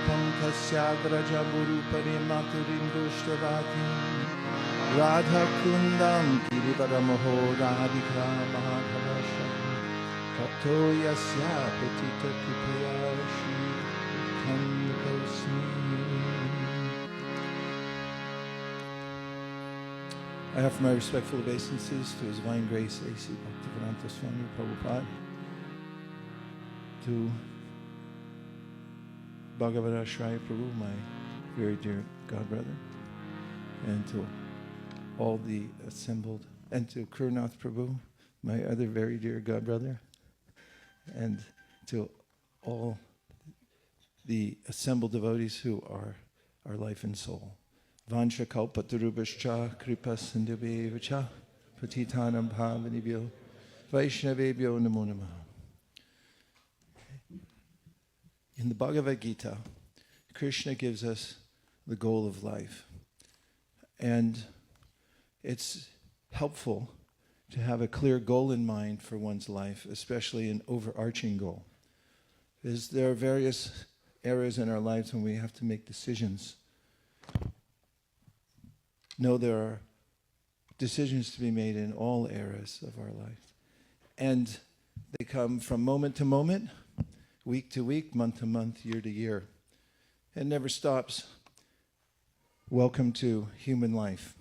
Rupam tasyagraja murupari maturim dushtvati Radha kundam kirivaramoho radhika mahadhavasha Tato yasya petita kripaya shri kandosmi. I offer my respectful obeisances to His Divine Grace A.C. Bhaktivedanta Swami Prabhupada, to Bhagavata Shraya Prabhu, my very dear God brother, and to all the assembled, and to Kṛṣṇa Prabhu, my other very dear God brother, and to all the assembled devotees who are our life and soul. Vancha kalpatarubhascha kripa sindhubheva patitanam bhavanibhyo vaishnavebhyo namo namaha. In the Bhagavad Gita, Krishna gives us the goal of life. And it's helpful to have a clear goal in mind for one's life, especially an overarching goal. Because there are various areas in our lives when we have to make decisions. No, there are decisions to be made in all areas of our life. And they come from moment to moment, week to week, month to month, year to year. It never stops. Welcome to human life.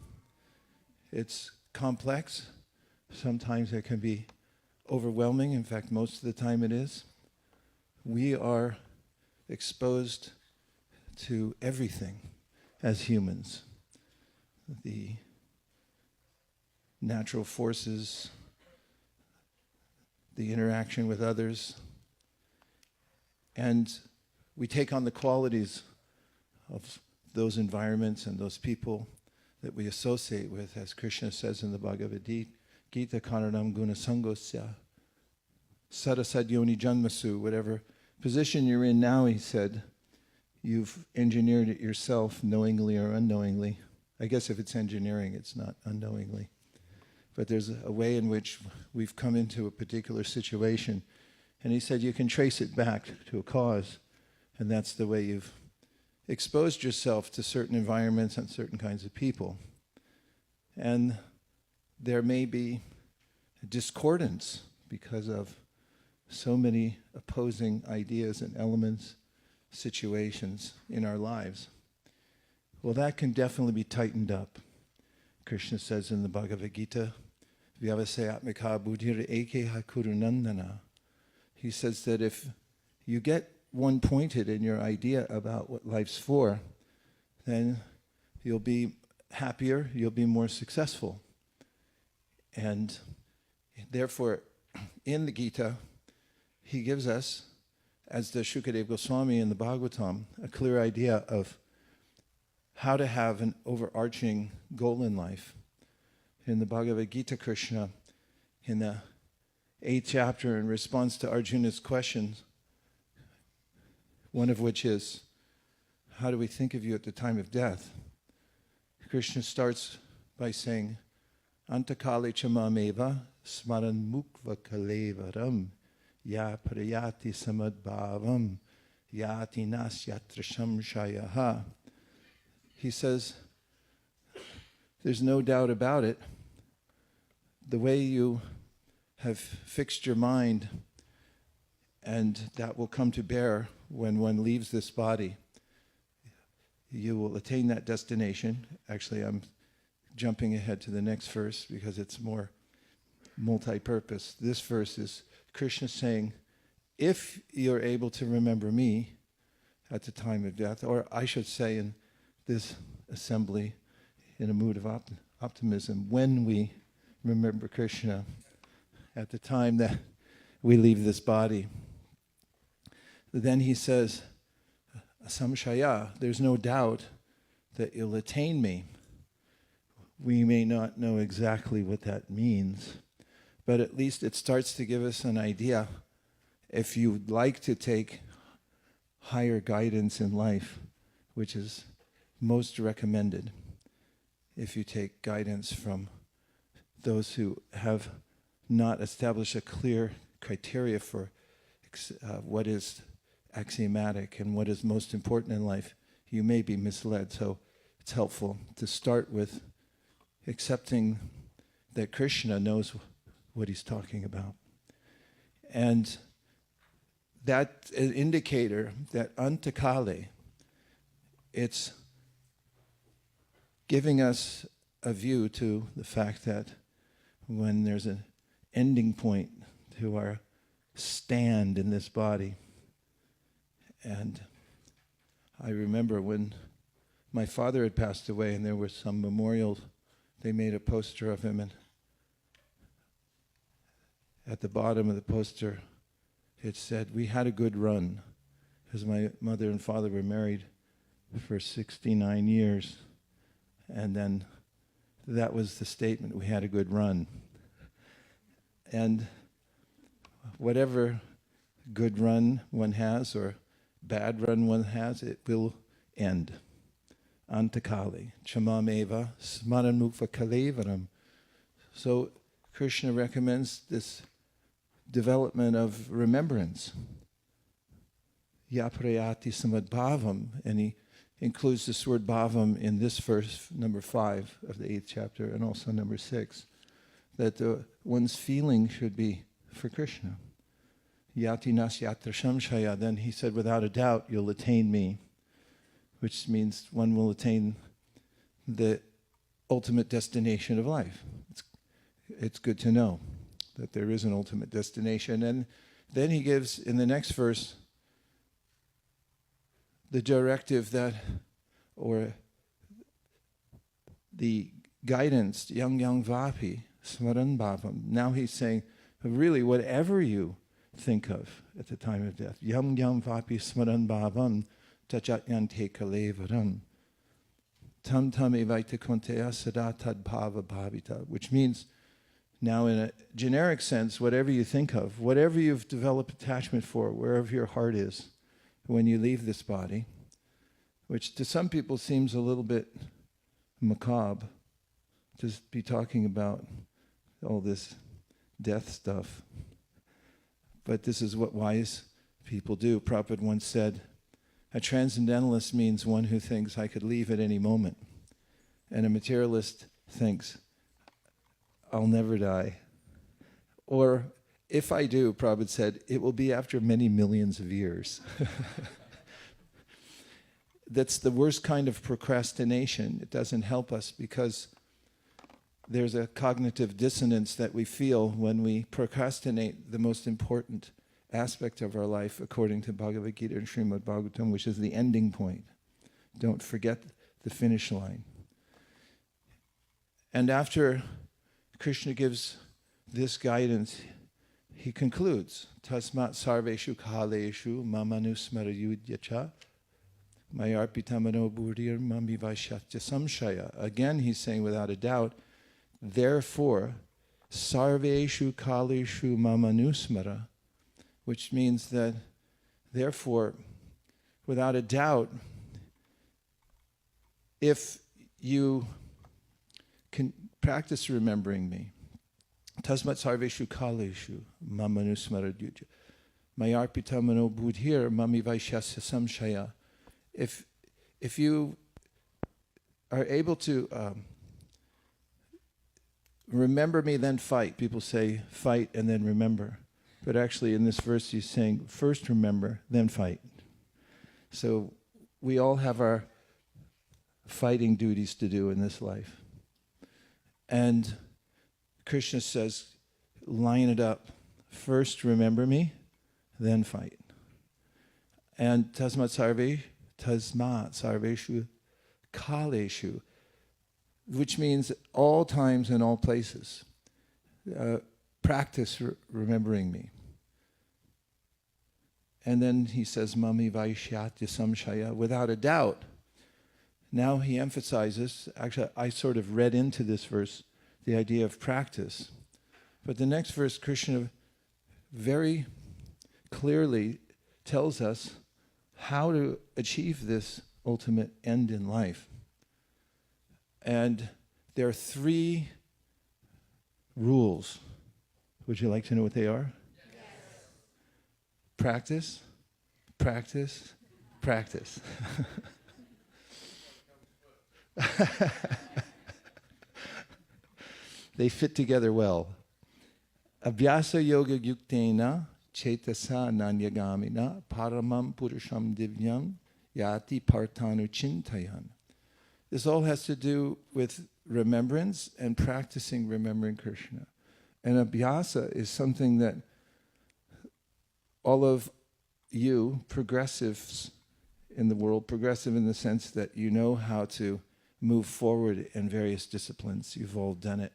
It's complex. Sometimes it can be overwhelming. In fact, most of the time it is. We are exposed to everything as humans. The natural forces, the interaction with others, and we take on the qualities of those environments and those people that we associate with, as Krishna says in the Bhagavad Gita, Karanam guna sangosya, sarasad yoni janmasu, whatever position you're in now, he said, you've engineered it yourself, knowingly or unknowingly. I guess if it's engineering, it's not unknowingly. But there's a way in which we've come into a particular situation. And he said you can trace it back to a cause. And that's the way you've exposed yourself to certain environments and certain kinds of people. And there may be a discordance because of so many opposing ideas and elements, situations in our lives. Well, that can definitely be tightened up. Krishna says in the Bhagavad Gita, Vyavasayatmika buddhir ekeha kurunandana. He says that if you get one-pointed in your idea about what life's for, then you'll be happier, you'll be more successful. And therefore, in the Gita, he gives us, as the Shukadeva Goswami in the Bhagavatam, a clear idea of how to have an overarching goal in life. In the Bhagavad Gita, Krishna, in the 8th chapter, in response to Arjuna's questions, one of which is, how do we think of you at the time of death? Krishna starts by saying, Antakale chamameva smaran mukva kalevaram ya prayati samadbhavam yāti nasyatra asaṁśayah. He says, there's no doubt about it. The way you have fixed your mind, and that will come to bear when one leaves this body, you will attain that destination. Actually, I'm jumping ahead to the next verse because it's more multi-purpose. This verse is Krishna saying, if you're able to remember me at the time of death, or I should say in this assembly, in a mood of optimism, when we remember Krishna at the time that we leave this body, then he says, asaṁśayah, there's no doubt that you'll attain me. We may not know exactly what that means, but at least it starts to give us an idea. If you'd like to take higher guidance in life, which is most recommended, if you take guidance from those who have not established a clear criteria for what is axiomatic, and what is most important in life, you may be misled. So it's helpful to start with accepting that Krishna knows what he's talking about. And that an indicator that antakale, it's giving us a view to the fact that when there's an ending point to our stand in this body. And I remember when my father had passed away and there was some memorial, they made a poster of him, and at the bottom of the poster it said, "We had a good run," because my mother and father were married for 69 years. And then that was the statement, "We had a good run." And whatever good run one has or bad run one has, it will end. Antakali, chamameva, smaranmukva kalevaram. So Krishna recommends this development of remembrance. Yaprayati samadbhavam, and he includes this word bhavam in this verse, number 5 of the 8th chapter, and also number 6, that one's feeling should be for Krishna. Yāti nasyatra asaṁśayah, then he said, without a doubt, you'll attain me, which means one will attain the ultimate destination of life. It's good to know that there is an ultimate destination. And then he gives, in the next verse, the directive that, or the guidance, yang vapi, smaran bhavam. Now he's saying, really, whatever you think of at the time of death, yang vapi smaran bhavam, tajatyante kalevaram, tam evaityasya sada tad bhava bhavita, which means, now in a generic sense, whatever you think of, whatever you've developed attachment for, wherever your heart is, when you leave this body, which to some people seems a little bit macabre, to be talking about all this death stuff. But this is what wise people do. Prabhupada once said, a transcendentalist means one who thinks I could leave at any moment. And a materialist thinks, I'll never die. Or if I do, Prabhupada said, it will be after many millions of years. That's the worst kind of procrastination. It doesn't help us because there's a cognitive dissonance that we feel when we procrastinate the most important aspect of our life according to Bhagavad Gita and Srimad Bhagavatam, which is the ending point. Don't forget the finish line. And after Krishna gives this guidance, he concludes, Tasmāt sarveṣu kāleṣu mamanusmarayudyacha mayarpitamano buddhir mami vaishyasya asaṁśayah. Again, he's saying without a doubt, therefore, sarveṣu kāleṣu mamanusmara, which means that, therefore, without a doubt, if you can practice remembering me, Tasmāt sarveṣu kāleṣu mamanusmaradhyuja mayarpitamano buddhir mami vaishyasya asaṁśayah. If you are able to remember me, then fight. People say fight and then remember. But actually in this verse he's saying first remember, then fight. So we all have our fighting duties to do in this life. And Krishna says, line it up. First remember me, then fight. And Tasmāt sarveṣu kāleṣu, which means all times and all places. Practice remembering me. And then he says, mami vaishyasya asaṁśayah, without a doubt. Now he emphasizes, actually I sort of read into this verse the idea of practice. But the next verse, Krishna very clearly tells us how to achieve this ultimate end in life. And there are 3 rules. Would you like to know what they are? Yes. Practice, practice, practice. They fit together well. Abhyāsa-yoga-yuktena cetasā nānya-gāminā paramaṁ puruṣaṁ divyaṁ yāti pārthānucintayan. This all has to do with remembrance and practicing remembering Krishna. And Abhyāsa is something that all of you progressives in the world, progressive in the sense that you know how to move forward in various disciplines. You've all done it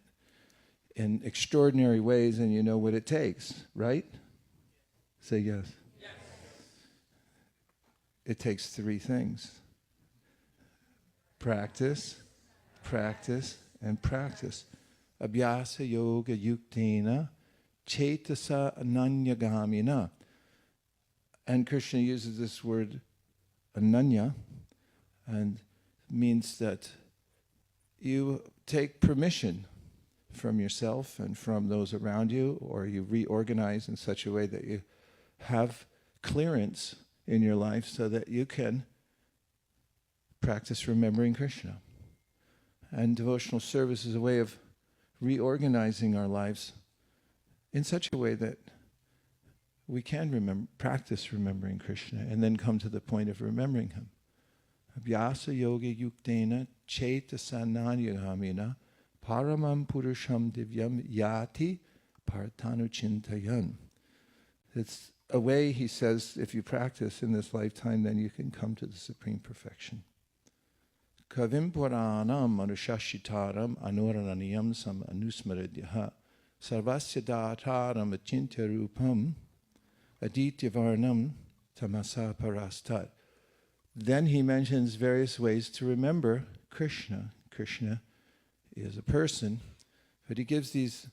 in extraordinary ways and you know what it takes, right? Say yes. Yes. It takes three things. Practice, practice, and practice. Abhyāsa-yoga-yuktena cetasā nānya-gāminā. And Krishna uses this word ananya, and means that you take permission from yourself and from those around you, or you reorganize in such a way that you have clearance in your life so that you can practice remembering Krishna. And devotional service is a way of reorganizing our lives in such a way that we can practice remembering Krishna and then come to the point of remembering Him. Abhyāsa-yoga-yuktena cetasā nānya-gāminā paramaṁ puruṣaṁ divyaṁ yāti pārthānucintayan. It's a way, he says, if you practice in this lifetime, then you can come to the supreme perfection. Kavim puranam manushashitaram anurananiyam sam anusmaradyaha sarvasya dātaram achintya rupam adityavarnam tamasa parastat. Then he mentions various ways to remember Krishna. Krishna is a person, but he gives these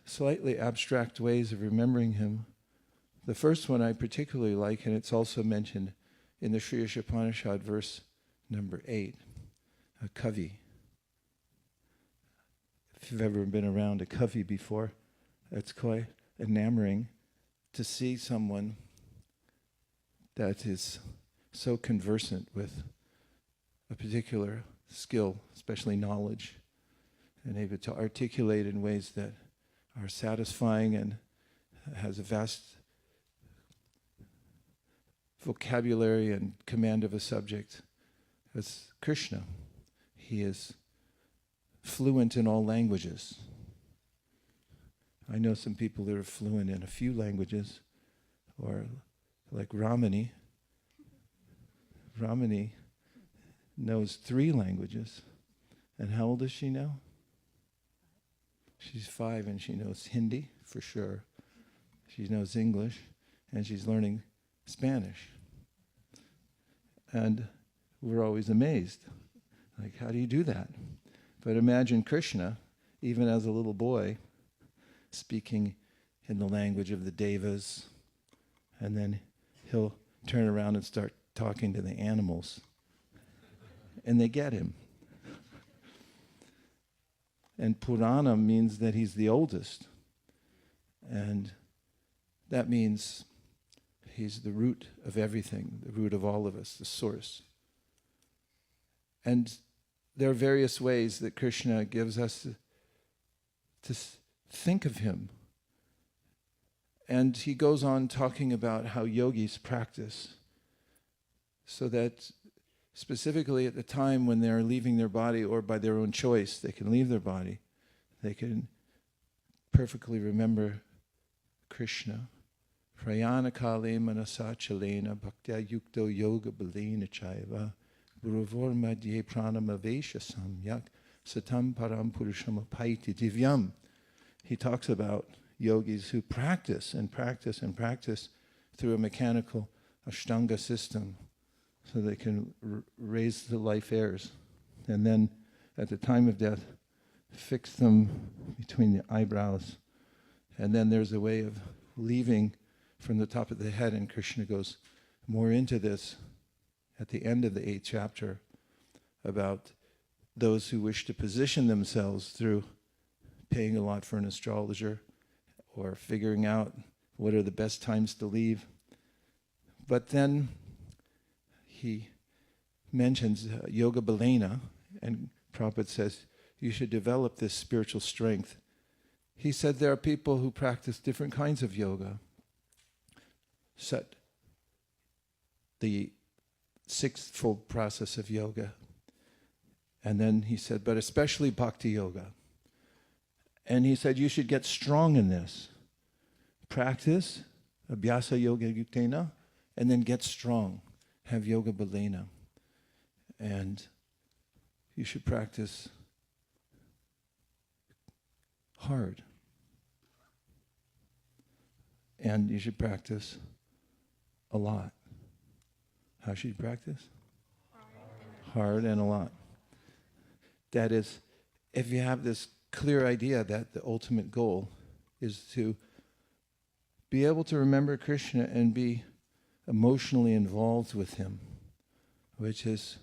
slightly abstract ways of remembering him. The first one I particularly like, and it's also mentioned in the Sri Upanishad, verse number 8, a kavi. If you've ever been around a kavi before, it's quite enamoring to see someone that is so conversant with a particular skill, especially knowledge, and able to articulate in ways that are satisfying and has a vast vocabulary and command of a subject. As Krishna, he is fluent in all languages. I know some people that are fluent in a few languages, or like Ramani. Ramani knows 3 languages. And how old is she now? She's 5 and she knows Hindi for sure. She knows English and she's learning Spanish. And we're always amazed. Like, how do you do that? But imagine Krishna, even as a little boy, speaking in the language of the devas, and then he'll turn around and start talking to the animals. And they get him. And Purana means that he's the oldest. And that means he's the root of everything, the root of all of us, the source. And there are various ways that Krishna gives us to think of him. And he goes on talking about how yogis practice so that specifically at the time when they're leaving their body, or by their own choice, they can leave their body, they can perfectly remember Krishna. Prayana kale manasa chalena bhaktya yukto yoga balena chaiva guruvor madhye pranama vaiśeṣika satam param puruṣaṁ apaiti divyaṁ. He talks about yogis who practice and practice and practice through a mechanical Ashtanga system so they can raise the life airs. And then at the time of death, fix them between the eyebrows. And then there's a way of leaving from the top of the head, and Krishna goes more into this at the end of the 8th chapter about those who wish to position themselves through paying a lot for an astrologer or figuring out what are the best times to leave. But then he mentions yoga balena, and Prabhupada says, you should develop this spiritual strength. He said there are people who practice different kinds of yoga. Set the sixfold process of yoga. And then he said, but especially bhakti yoga. And he said, you should get strong in this. Practice Abhyāsa-yoga-yuktena, and then get strong. Have yoga balena. And you should practice hard. And you should practice a lot. How should you practice? Hard and a lot. That is, if you have this clear idea that the ultimate goal is to be able to remember Krishna and be emotionally involved with him, which is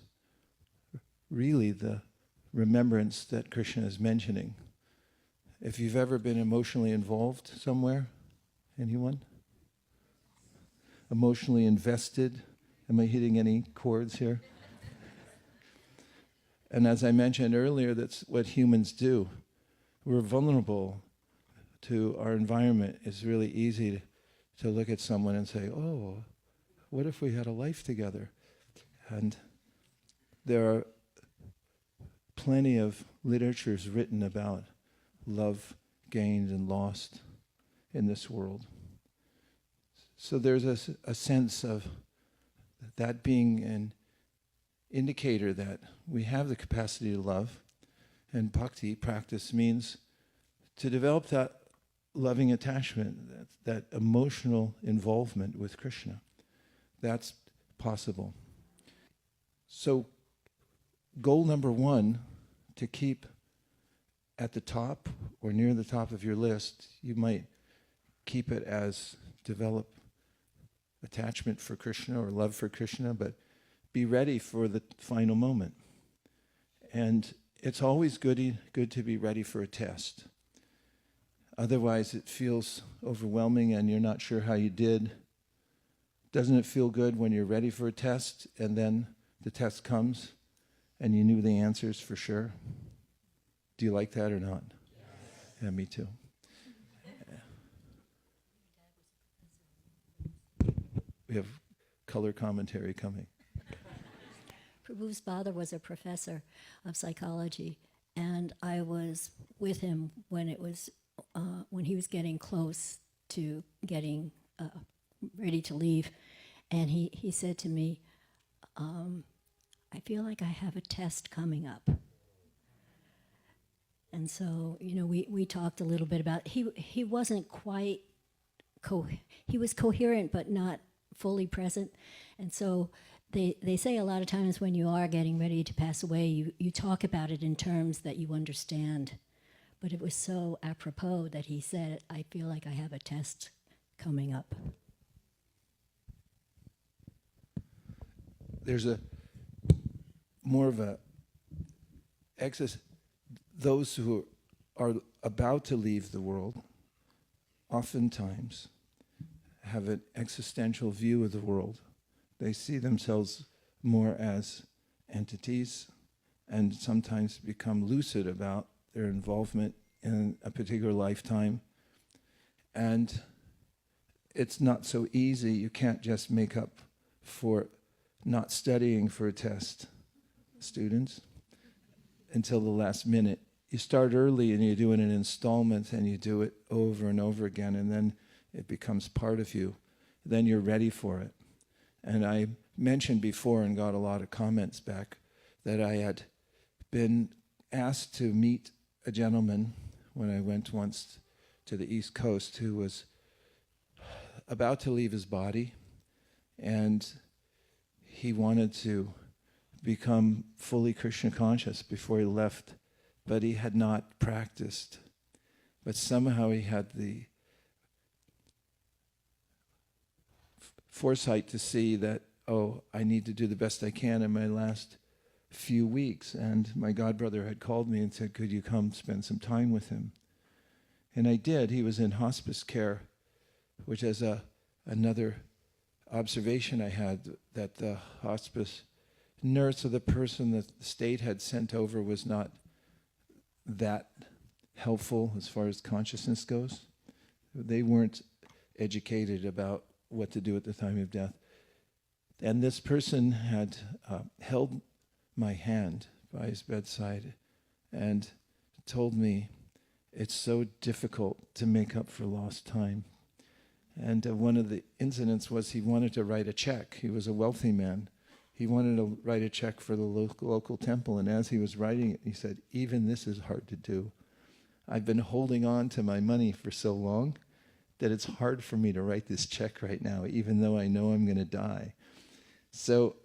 really the remembrance that Krishna is mentioning. If you've ever been emotionally involved somewhere, anyone? Emotionally invested? Am I hitting any chords here? And as I mentioned earlier, that's what humans do. We're vulnerable to our environment. It's really easy to look at someone and say, oh, what if we had a life together? And there are plenty of literatures written about love gained and lost in this world. So there's a sense of that being an indicator that we have the capacity to love, and bhakti practice means to develop that loving attachment, that emotional involvement with Krishna. That's possible. So goal number one, to keep at the top or near the top of your list, you might keep it as develop attachment for Krishna or love for Krishna, but be ready for the final moment. And it's always good to be ready for a test. Otherwise it feels overwhelming and you're not sure how you did. Doesn't it feel good when you're ready for a test and then the test comes and you knew the answers for sure? Do you like that or not? Yes. Yeah, me too. We have color commentary coming. Prabhu's father was a professor of psychology, and I was with him when he was getting close to getting ready to leave, and he said to me, I feel like I have a test coming up. And so, we talked a little bit about, he wasn't quite, he was coherent but not fully present. And so they say a lot of times when you are getting ready to pass away, you talk about it in terms that you understand. But it was so apropos that he said, I feel like I have a test coming up. There's more of a excess. Those who are about to leave the world oftentimes have an existential view of the world. They see themselves more as entities and sometimes become lucid about their involvement in a particular lifetime. And it's not so easy. You can't just make up for not studying for a test, students, until the last minute. You start early and you do it in installments and you do it over and over again, and then it becomes part of you. Then you're ready for it. And I mentioned before and got a lot of comments back that I had been asked to meet a gentleman when I went once to the East Coast who was about to leave his body, and he wanted to become fully Krishna conscious before he left, but he had not practiced. But somehow he had the foresight to see that, oh, I need to do the best I can in my last few weeks. And my godbrother had called me and said, could you come spend some time with him? And I did. He was in hospice care, which is another observation I had that the hospice nurse or the person that the state had sent over was not that helpful as far as consciousness goes. They weren't educated about what to do at the time of death. And this person had held my hand by his bedside and told me it's so difficult to make up for lost time. And one of the incidents was he wanted to write a check. He was a wealthy man. He wanted to write a check for the local temple, and as he was writing it, he said, even this is hard to do. I've been holding on to my money for so long that it's hard for me to write this check right now, even though I know I'm going to die. So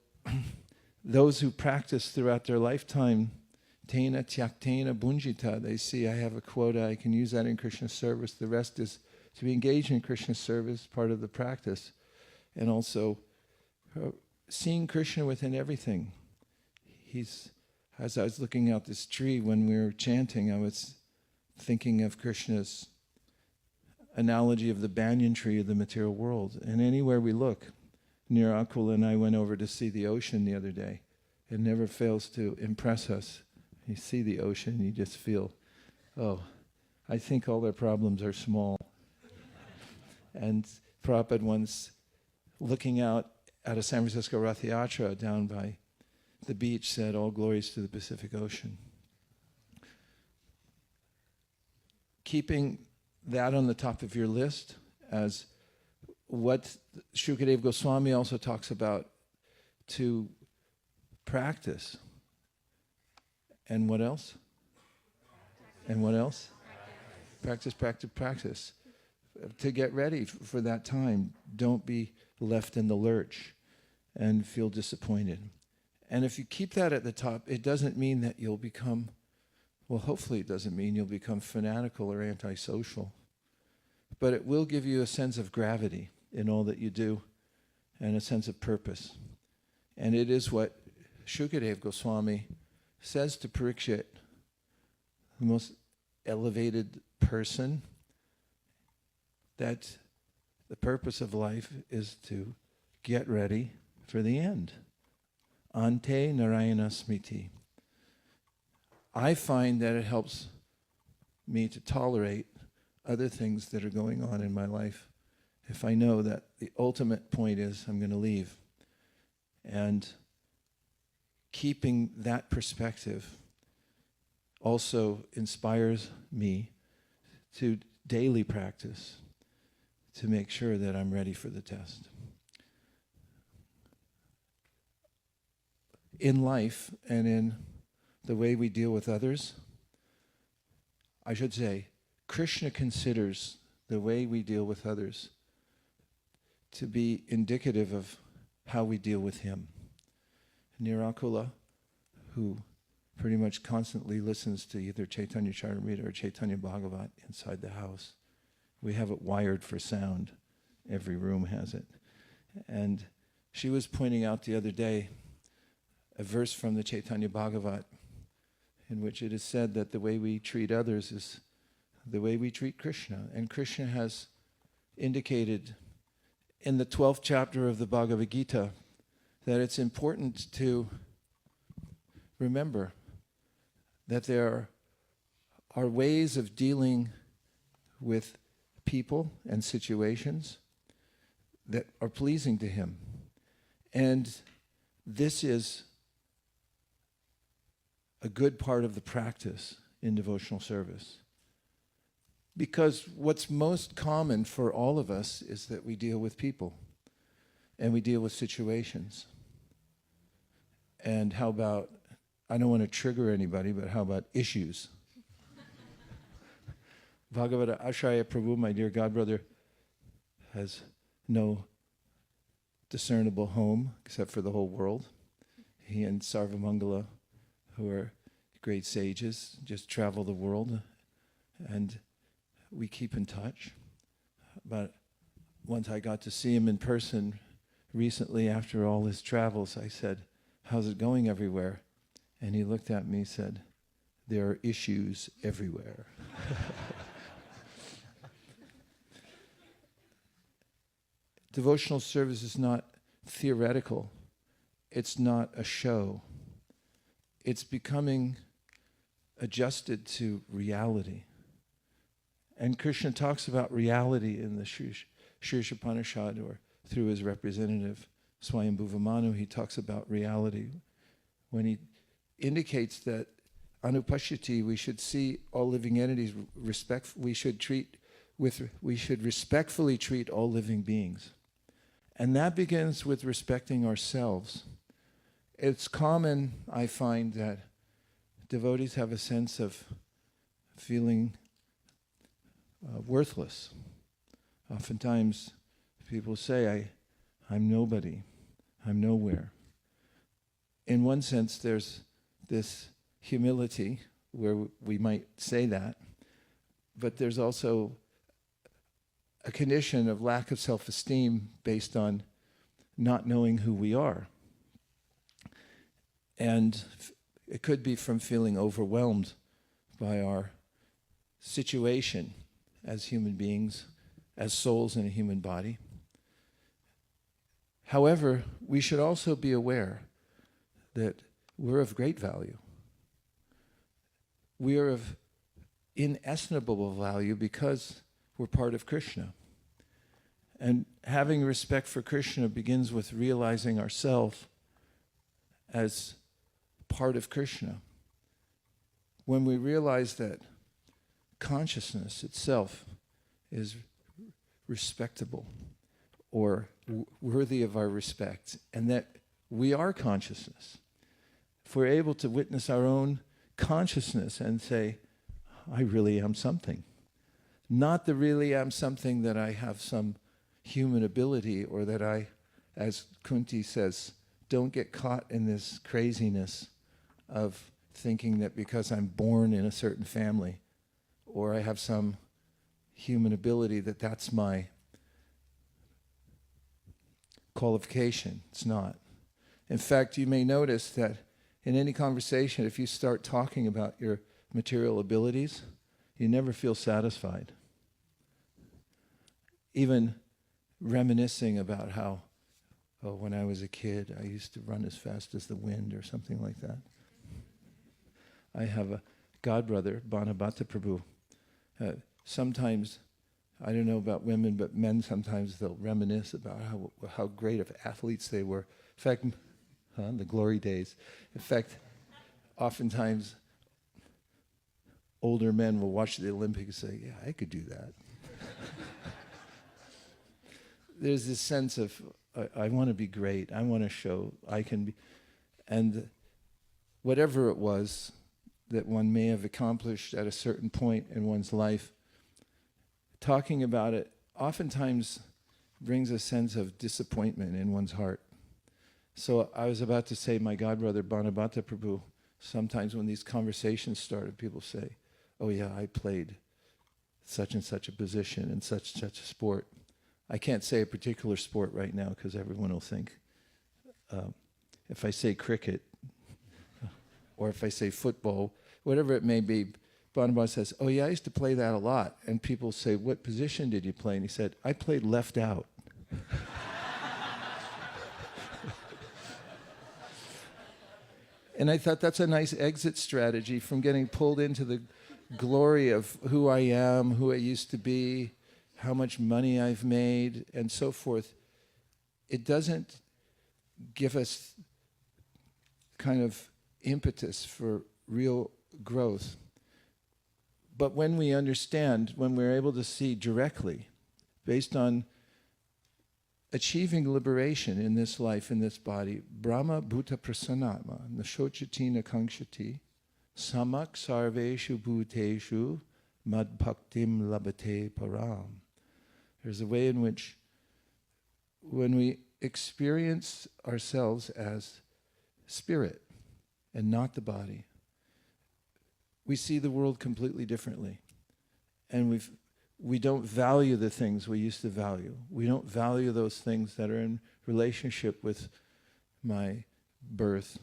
those who practice throughout their lifetime, tena tyaktena bunjita, they see I have a quota, I can use that in Krishna service. The rest is to be engaged in Krishna service, part of the practice. And also seeing Krishna within everything. As I was looking out this tree when we were chanting, I was thinking of Krishna's analogy of the banyan tree of the material world. And anywhere we look, near Akula and I went over to see the ocean the other day. It never fails to impress us. You see the ocean, you just feel, oh, I think all their problems are small. And Prabhupada once, looking out at a San Francisco Rath Yatra down by the beach, said, all glories to the Pacific Ocean. Keeping that on the top of your list as what Shukadeva Goswami also talks about to practice. And what else? And what else? Practice, practice, practice. To get ready for that time, don't be left in the lurch and feel disappointed. And if you keep that at the top, it doesn't mean that you'll become, well, hopefully it doesn't mean you'll become fanatical or antisocial. But it will give you a sense of gravity in all that you do and a sense of purpose. And it is what Shukadeva Goswami says to Parikshit, the most elevated person, that the purpose of life is to get ready for the end. Ante Narayana Smriti. I find that it helps me to tolerate other things that are going on in my life if I know that the ultimate point is I'm going to leave. And keeping that perspective also inspires me to daily practice to make sure that I'm ready for the test. In life and in the way we deal with others, I should say, Krishna considers the way we deal with others to be indicative of how we deal with him. Nirakula, who pretty much constantly listens to either Chaitanya Charitamrita or Chaitanya Bhagavat inside the house. We have it wired for sound. Every room has it. And she was pointing out the other day a verse from the Chaitanya Bhagavat in which it is said that the way we treat others is the way we treat Krishna. And Krishna has indicated in the 12th chapter of the Bhagavad Gita that it's important to remember that there are ways of dealing with people and situations that are pleasing to him. And this is a good part of the practice in devotional service. Because what's most common for all of us is that we deal with people and we deal with situations. And how about, I don't want to trigger anybody, but how about issues? Bhagavata Ashraya Prabhu, my dear godbrother, has no discernible home except for the whole world. He and Sarvamangala, who are great sages, just travel the world, and we keep in touch. But once I got to see him in person recently after all his travels, I said, "How's it going everywhere?" And he looked at me and said, "There are issues everywhere." devotional service is not theoretical. It's not a show. It's becoming adjusted to reality. And Krishna talks about reality in the Shīrsha Upanishad, or through his representative, Swayambhuva Manu, he talks about reality. When he indicates that anupashyati, we should see all living entities, we should respectfully treat all living beings. And that begins with respecting ourselves. It's common, I find, that devotees have a sense of feeling worthless. Oftentimes people say, I'm nobody, I'm nowhere. In one sense, there's this humility where we might say that, but there's also a condition of lack of self-esteem based on not knowing who we are. And it could be from feeling overwhelmed by our situation as human beings, as souls in a human body. However, we should also be aware that we're of great value. We are of inestimable value because we're part of Krishna. And having respect for Krishna begins with realizing ourselves as part of Krishna. When we realize that consciousness itself is respectable or worthy of our respect, and that we are consciousness, if we're able to witness our own consciousness and say, I really am something. Not the really am something that I have some human ability, or that I, as Kunti says, don't get caught in this craziness of thinking that because I'm born in a certain family or I have some human ability that that's my qualification. It's not. In fact, you may notice that in any conversation, if you start talking about your material abilities, you never feel satisfied. Even reminiscing about how, when I was a kid, I used to run as fast as the wind or something like that. I have a godbrother, Bhanabhata Prabhu. Sometimes, I don't know about women, but men sometimes they'll reminisce about how great of athletes they were. In fact, the glory days. In fact, oftentimes, older men will watch the Olympics and say, yeah, I could do that. There's this sense of, I want to be great. I want to show I can be. And whatever it was that one may have accomplished at a certain point in one's life, talking about it oftentimes brings a sense of disappointment in one's heart. So I was about to say, my godbrother, Bhanabhata Prabhu, sometimes when these conversations started, people say, oh yeah, I played such and such a position in such and such a sport. I can't say a particular sport right now because everyone will think, if I say cricket, or if I say football, whatever it may be, Bhanabhata says, oh yeah, I used to play that a lot. And people say, what position did you play? And he said, I played left out. And I thought that's a nice exit strategy from getting pulled into the glory of who I am, who I used to be, how much money I've made, and so forth. It doesn't give us kind of impetus for real growth. But when we understand, when we're able to see directly, based on achieving liberation in this life, in this body, Brahma Bhuta Prasanatma, Nashochati Nakangshati, Samak sarveṣu bhuteshu madbhaktim labate param. There's a way in which when we experience ourselves as spirit and not the body, we see the world completely differently. And we don't value the things we used to value. We don't value those things that are in relationship with my birth,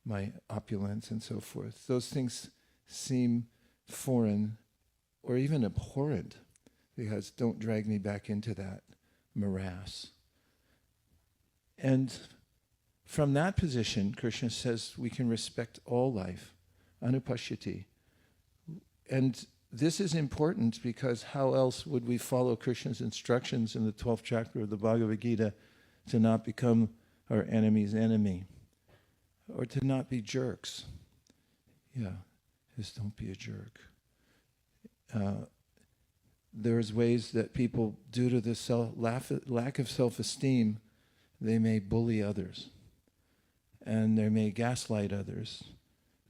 my opulence, and so forth. Those things seem foreign or even abhorrent, because don't drag me back into that. morass. And from that position, Krishna says we can respect all life, anupashyati. And this is important because how else would we follow Krishna's instructions in the 12th chapter of the Bhagavad Gita to not become our enemy's enemy or to not be jerks? Yeah, just don't be a jerk. There's ways that people, due to the lack of self-esteem, they may bully others, and they may gaslight others.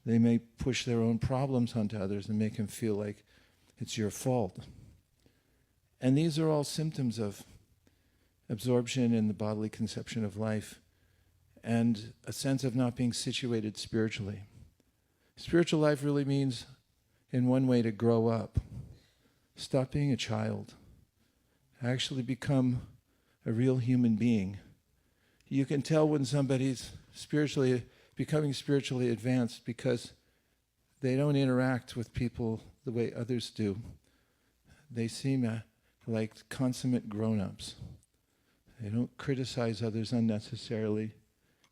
They may push their own problems onto others and make them feel like it's your fault. And these are all symptoms of absorption in the bodily conception of life and a sense of not being situated spiritually. Spiritual life really means, in one way, to grow up. Stop being a child. Actually become a real human being. You can tell when somebody's becoming spiritually advanced because they don't interact with people the way others do. They seem like consummate grown-ups. They don't criticize others unnecessarily.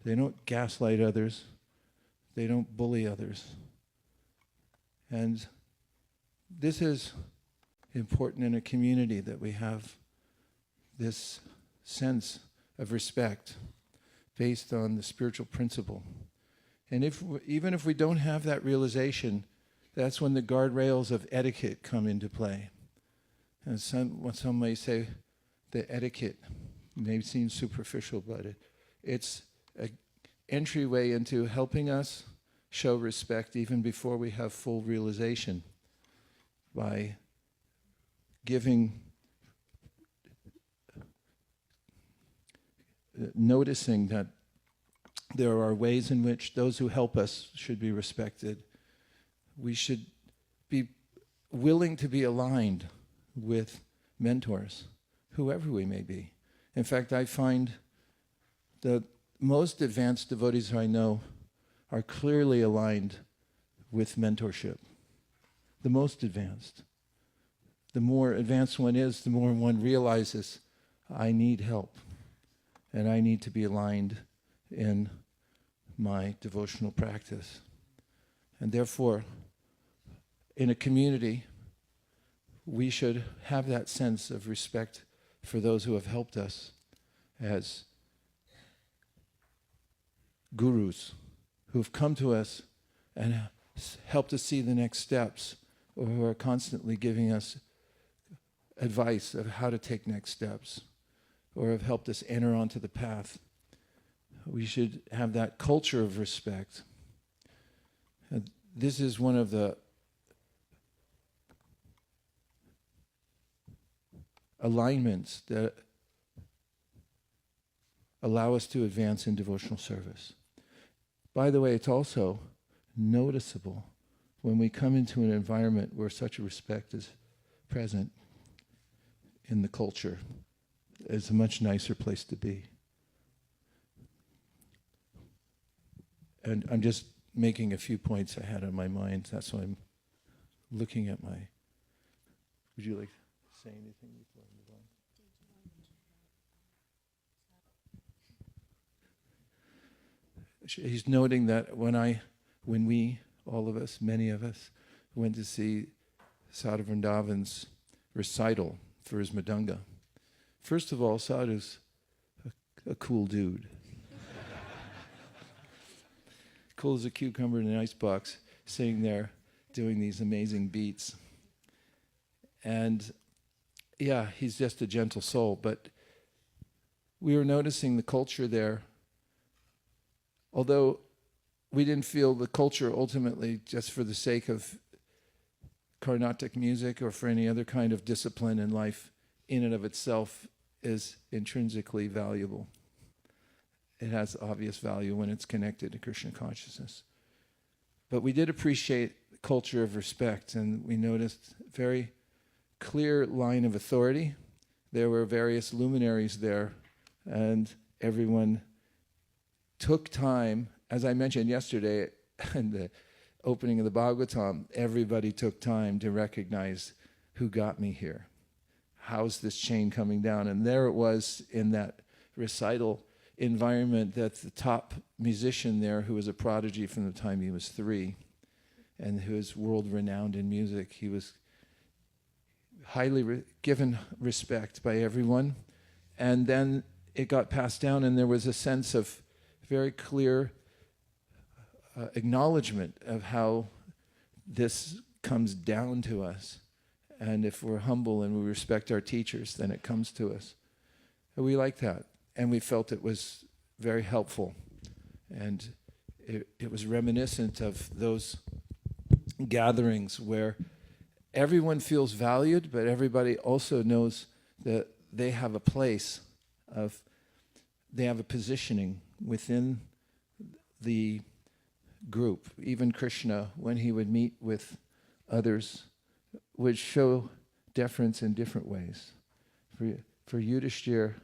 They don't gaslight others. They don't bully others. And this is important in a community, that we have this sense of respect based on the spiritual principle. And even if we don't have that realization, that's when the guardrails of etiquette come into play. And some may say the etiquette may seem superficial, but it's an entryway into helping us show respect even before we have full realization, by noticing that there are ways in which those who help us should be respected. We should be willing to be aligned with mentors, whoever we may be. In fact, I find the most advanced devotees I know are clearly aligned with mentorship. The most advanced. The more advanced one is, the more one realizes, I need help, and I need to be aligned in my devotional practice. And therefore, in a community, we should have that sense of respect for those who have helped us as gurus, who have come to us and helped us see the next steps, or who are constantly giving us advice of how to take next steps, or have helped us enter onto the path. We should have that culture of respect. And this is one of the alignments that allow us to advance in devotional service. By the way, it's also noticeable when we come into an environment where such a respect is present in the culture. It's a much nicer place to be. And I'm just making a few points I had on my mind. That's why I'm looking at my... Would you like to say anything before I move on? He's noting that when we, all of us, many of us, went to see Sadhu Vrindavan's recital for his Mridanga. First of all, Sadhu's a cool dude. Cool as a cucumber in an icebox, sitting there doing these amazing beats. And yeah, he's just a gentle soul, but we were noticing the culture there. Although we didn't feel the culture ultimately just for the sake of Carnatic music or for any other kind of discipline in life in and of itself is intrinsically valuable. It has obvious value when it's connected to Krishna consciousness. But we did appreciate the culture of respect, and we noticed a very clear line of authority. There were various luminaries there, and everyone took time. As I mentioned yesterday in the opening of the Bhagavatam, everybody took time to recognize who got me here. how's this chain coming down? And there it was in that recital environment, that the top musician there, who was a prodigy from the time he was 3 and who is world renowned in music, he was highly given respect by everyone. And then it got passed down, and there was a sense of very clear acknowledgement of how this comes down to us. And if we're humble and we respect our teachers, then it comes to us. And we like that. And we felt it was very helpful. And it was reminiscent of those gatherings where everyone feels valued, but everybody also knows that they have a place they have a positioning within the group. Even Kṛṣṇa, when he would meet with others, would show deference in different ways. For Yudhishthira,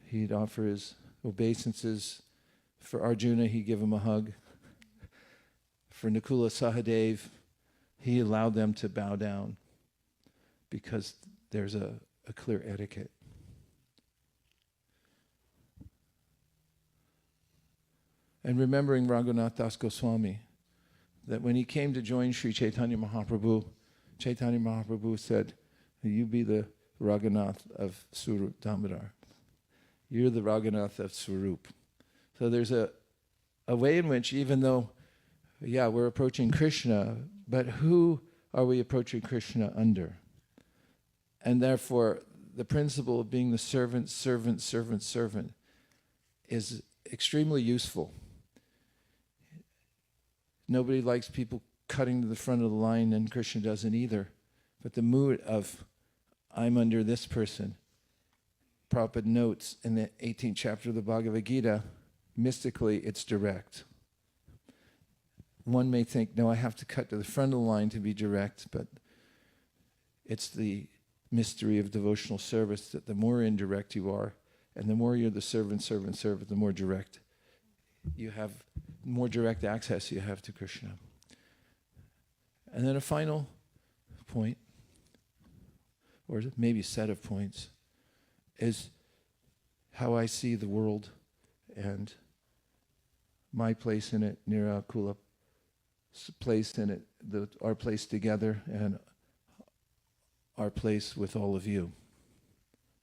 he'd offer his obeisances. For Arjuna, he'd give him a hug. For Nakula Sahadev, he allowed them to bow down because there's a clear etiquette. And remembering Raghunath Das Goswami, that when he came to join Sri Chaitanya Mahaprabhu said, you be the Raghunath of Swarup Damodar. You're the Raghunath of Swarup. So there's a way in which, even though, we're approaching Kṛṣṇa, but who are we approaching Kṛṣṇa under? And therefore, the principle of being the servant is extremely useful. Nobody likes people cutting to the front of the line, and Kṛṣṇa doesn't either. But the mood of, I'm under this person. Prabhupada notes in the 18th chapter of the Bhagavad Gita, mystically it's direct. One may think, no, I have to cut to the front of the line to be direct, but it's the mystery of devotional service that the more indirect you are, and the more you're the servant, the more direct you have, more direct access you have to Kṛṣṇa. And then a final point, or maybe set of points, is how I see the world and my place in it, Nira Kula place in it, our place together, and our place with all of you.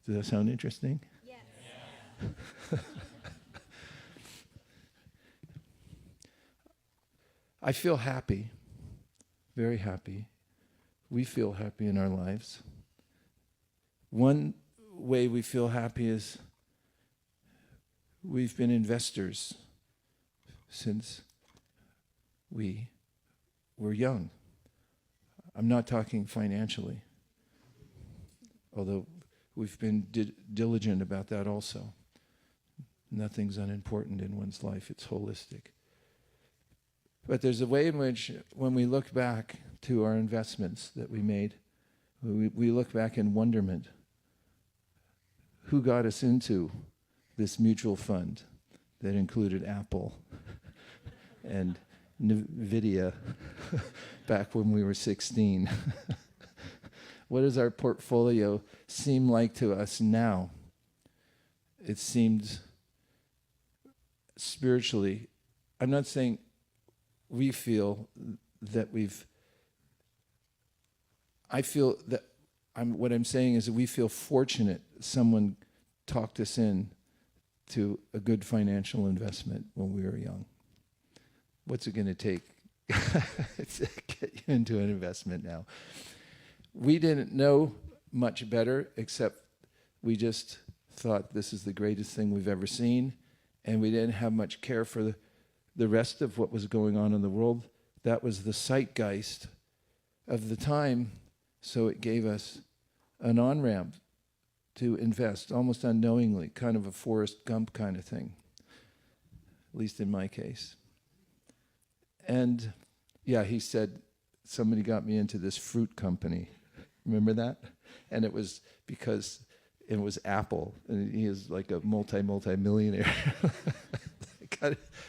Does that sound interesting? Yes. Yeah. I feel happy, very happy. We feel happy in our lives. One way we feel happy is we've been investors since we were young. I'm not talking financially, although we've been diligent about that also. Nothing's unimportant in one's life, it's holistic. But there's a way in which, when we look back to our investments that we made, we look back in wonderment. Who got us into this mutual fund that included Apple and NVIDIA back when we were 16? What does our portfolio seem like to us now? It seemed spiritually, I'm not saying we feel that I feel that what I'm saying is that we feel fortunate someone talked us in to a good financial investment when we were young. What's it going to take to get you into an investment now? We didn't know much better, except we just thought this is the greatest thing we've ever seen, and we didn't have much care for the rest of what was going on in the world. That was the zeitgeist of the time, so it gave us an on-ramp to invest, almost unknowingly, kind of a Forrest Gump kind of thing, at least in my case. And he said, somebody got me into this fruit company. Remember that? And it was because it was Apple, and he is like a multi-millionaire.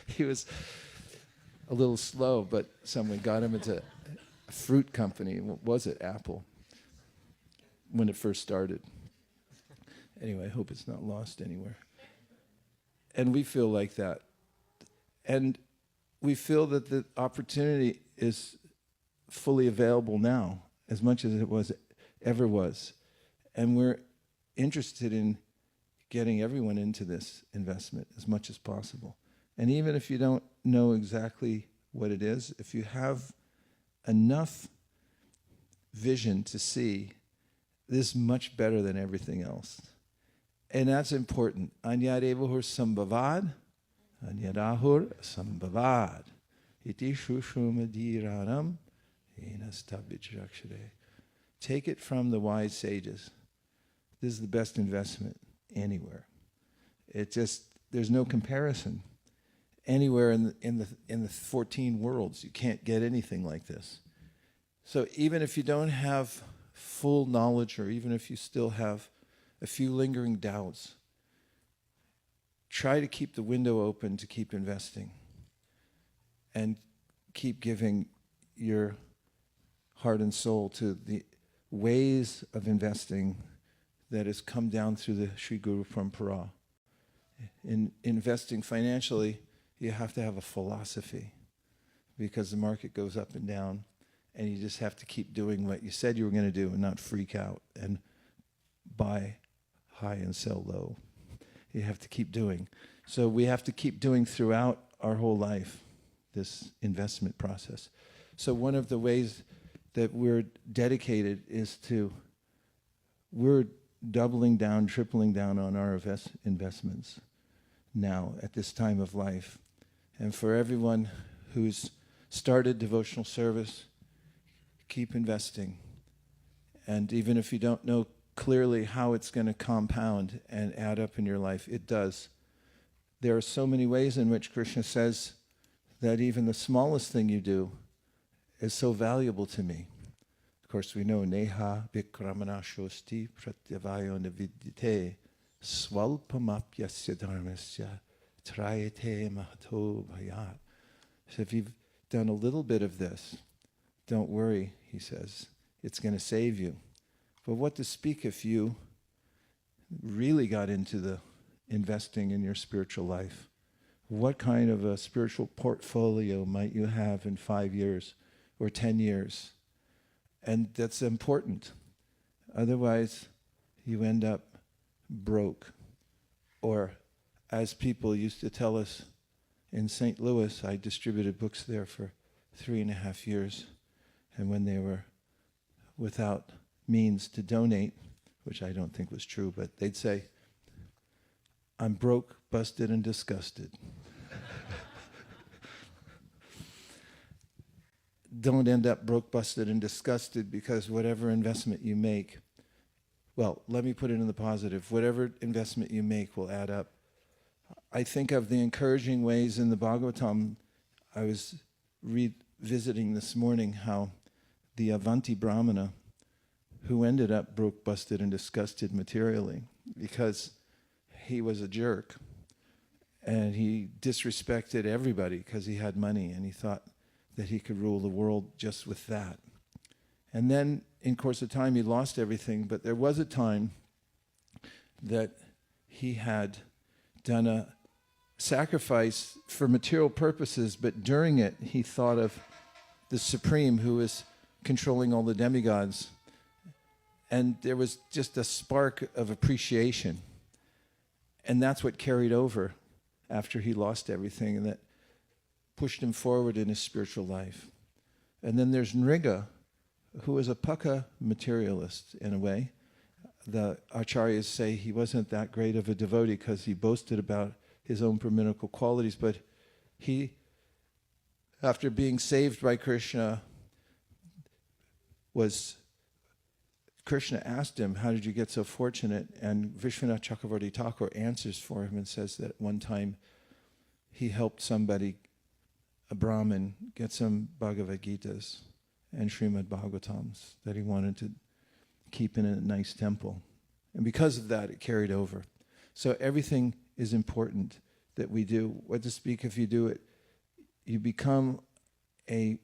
He was a little slow, but someone got him into a fruit company. What was it? Apple, when it first started. Anyway, I hope it's not lost anywhere. And we feel like that. And we feel that the opportunity is fully available now, as much as it ever was. And we're interested in getting everyone into this investment as much as possible. And even if you don't know exactly what it is, if you have enough vision to see this is much better than everything else. And that's important. Anyadevahur sambhavad, anyadahur sambhavad. Iti shushumadhiranam enastabhijrakshare. Take it from the wise sages. This is the best investment anywhere. There's no comparison. Anywhere in the 14 worlds, you can't get anything like this. So even if you don't have full knowledge, or even if you still have a few lingering doubts, try to keep the window open to keep investing and keep giving your heart and soul to the ways of investing that has come down through the Sri Guru Parampara. In investing financially, you have to have a philosophy, because the market goes up and down, and you just have to keep doing what you said you were going to do and not freak out and buy high and sell low. You have to keep doing. So we have to keep doing throughout our whole life, this investment process. So one of the ways that we're dedicated is we're doubling down, tripling down on our investments now at this time of life. And for everyone who's started devotional service, keep investing. And even if you don't know clearly how it's going to compound and add up in your life, it does. There are so many ways in which Krishna says that even the smallest thing you do is so valuable to me. Of course, we know neha vikramana shosti pratyavayo navidyate swalpamapyasya dharmasya trayate mahato bhayat. So if you've done a little bit of this, don't worry, he says. It's going to save you. But what to speak if you really got into the investing in your spiritual life? What kind of a spiritual portfolio might you have in 5 years or 10 years? And that's important. Otherwise, you end up broke. Or, as people used to tell us in St. Louis, I distributed books there for 3.5 years. And when they were without means to donate, which I don't think was true, but they'd say, I'm broke, busted, and disgusted. Don't end up broke, busted, and disgusted, because whatever investment you make, well, let me put it in the positive, whatever investment you make will add up. I think of the encouraging ways in the Bhagavatam. I was revisiting this morning how the Avanti Brahmana, who ended up broke, busted, and disgusted materially because he was a jerk and he disrespected everybody because he had money and he thought that he could rule the world just with that. And then, in course of time, he lost everything, but there was a time that he had done a sacrifice for material purposes, but during it, he thought of the Supreme who was controlling all the demigods. And there was just a spark of appreciation. And that's what carried over after he lost everything, and that pushed him forward in his spiritual life. And then there's Nriga, who was a Paka materialist in a way. The acharyas say he wasn't that great of a devotee because he boasted about his own brahminical qualities, but he, after being saved by Krishna, Krishna asked him, how did you get so fortunate? And Vishwanath Chakravarti Thakur answers for him and says that one time he helped somebody, a Brahmin, get some Bhagavad Gitas and Srimad Bhagavatams that he wanted to keep in a nice temple. And because of that, it carried over. So everything is important that we do. What to speak if you do it? You become an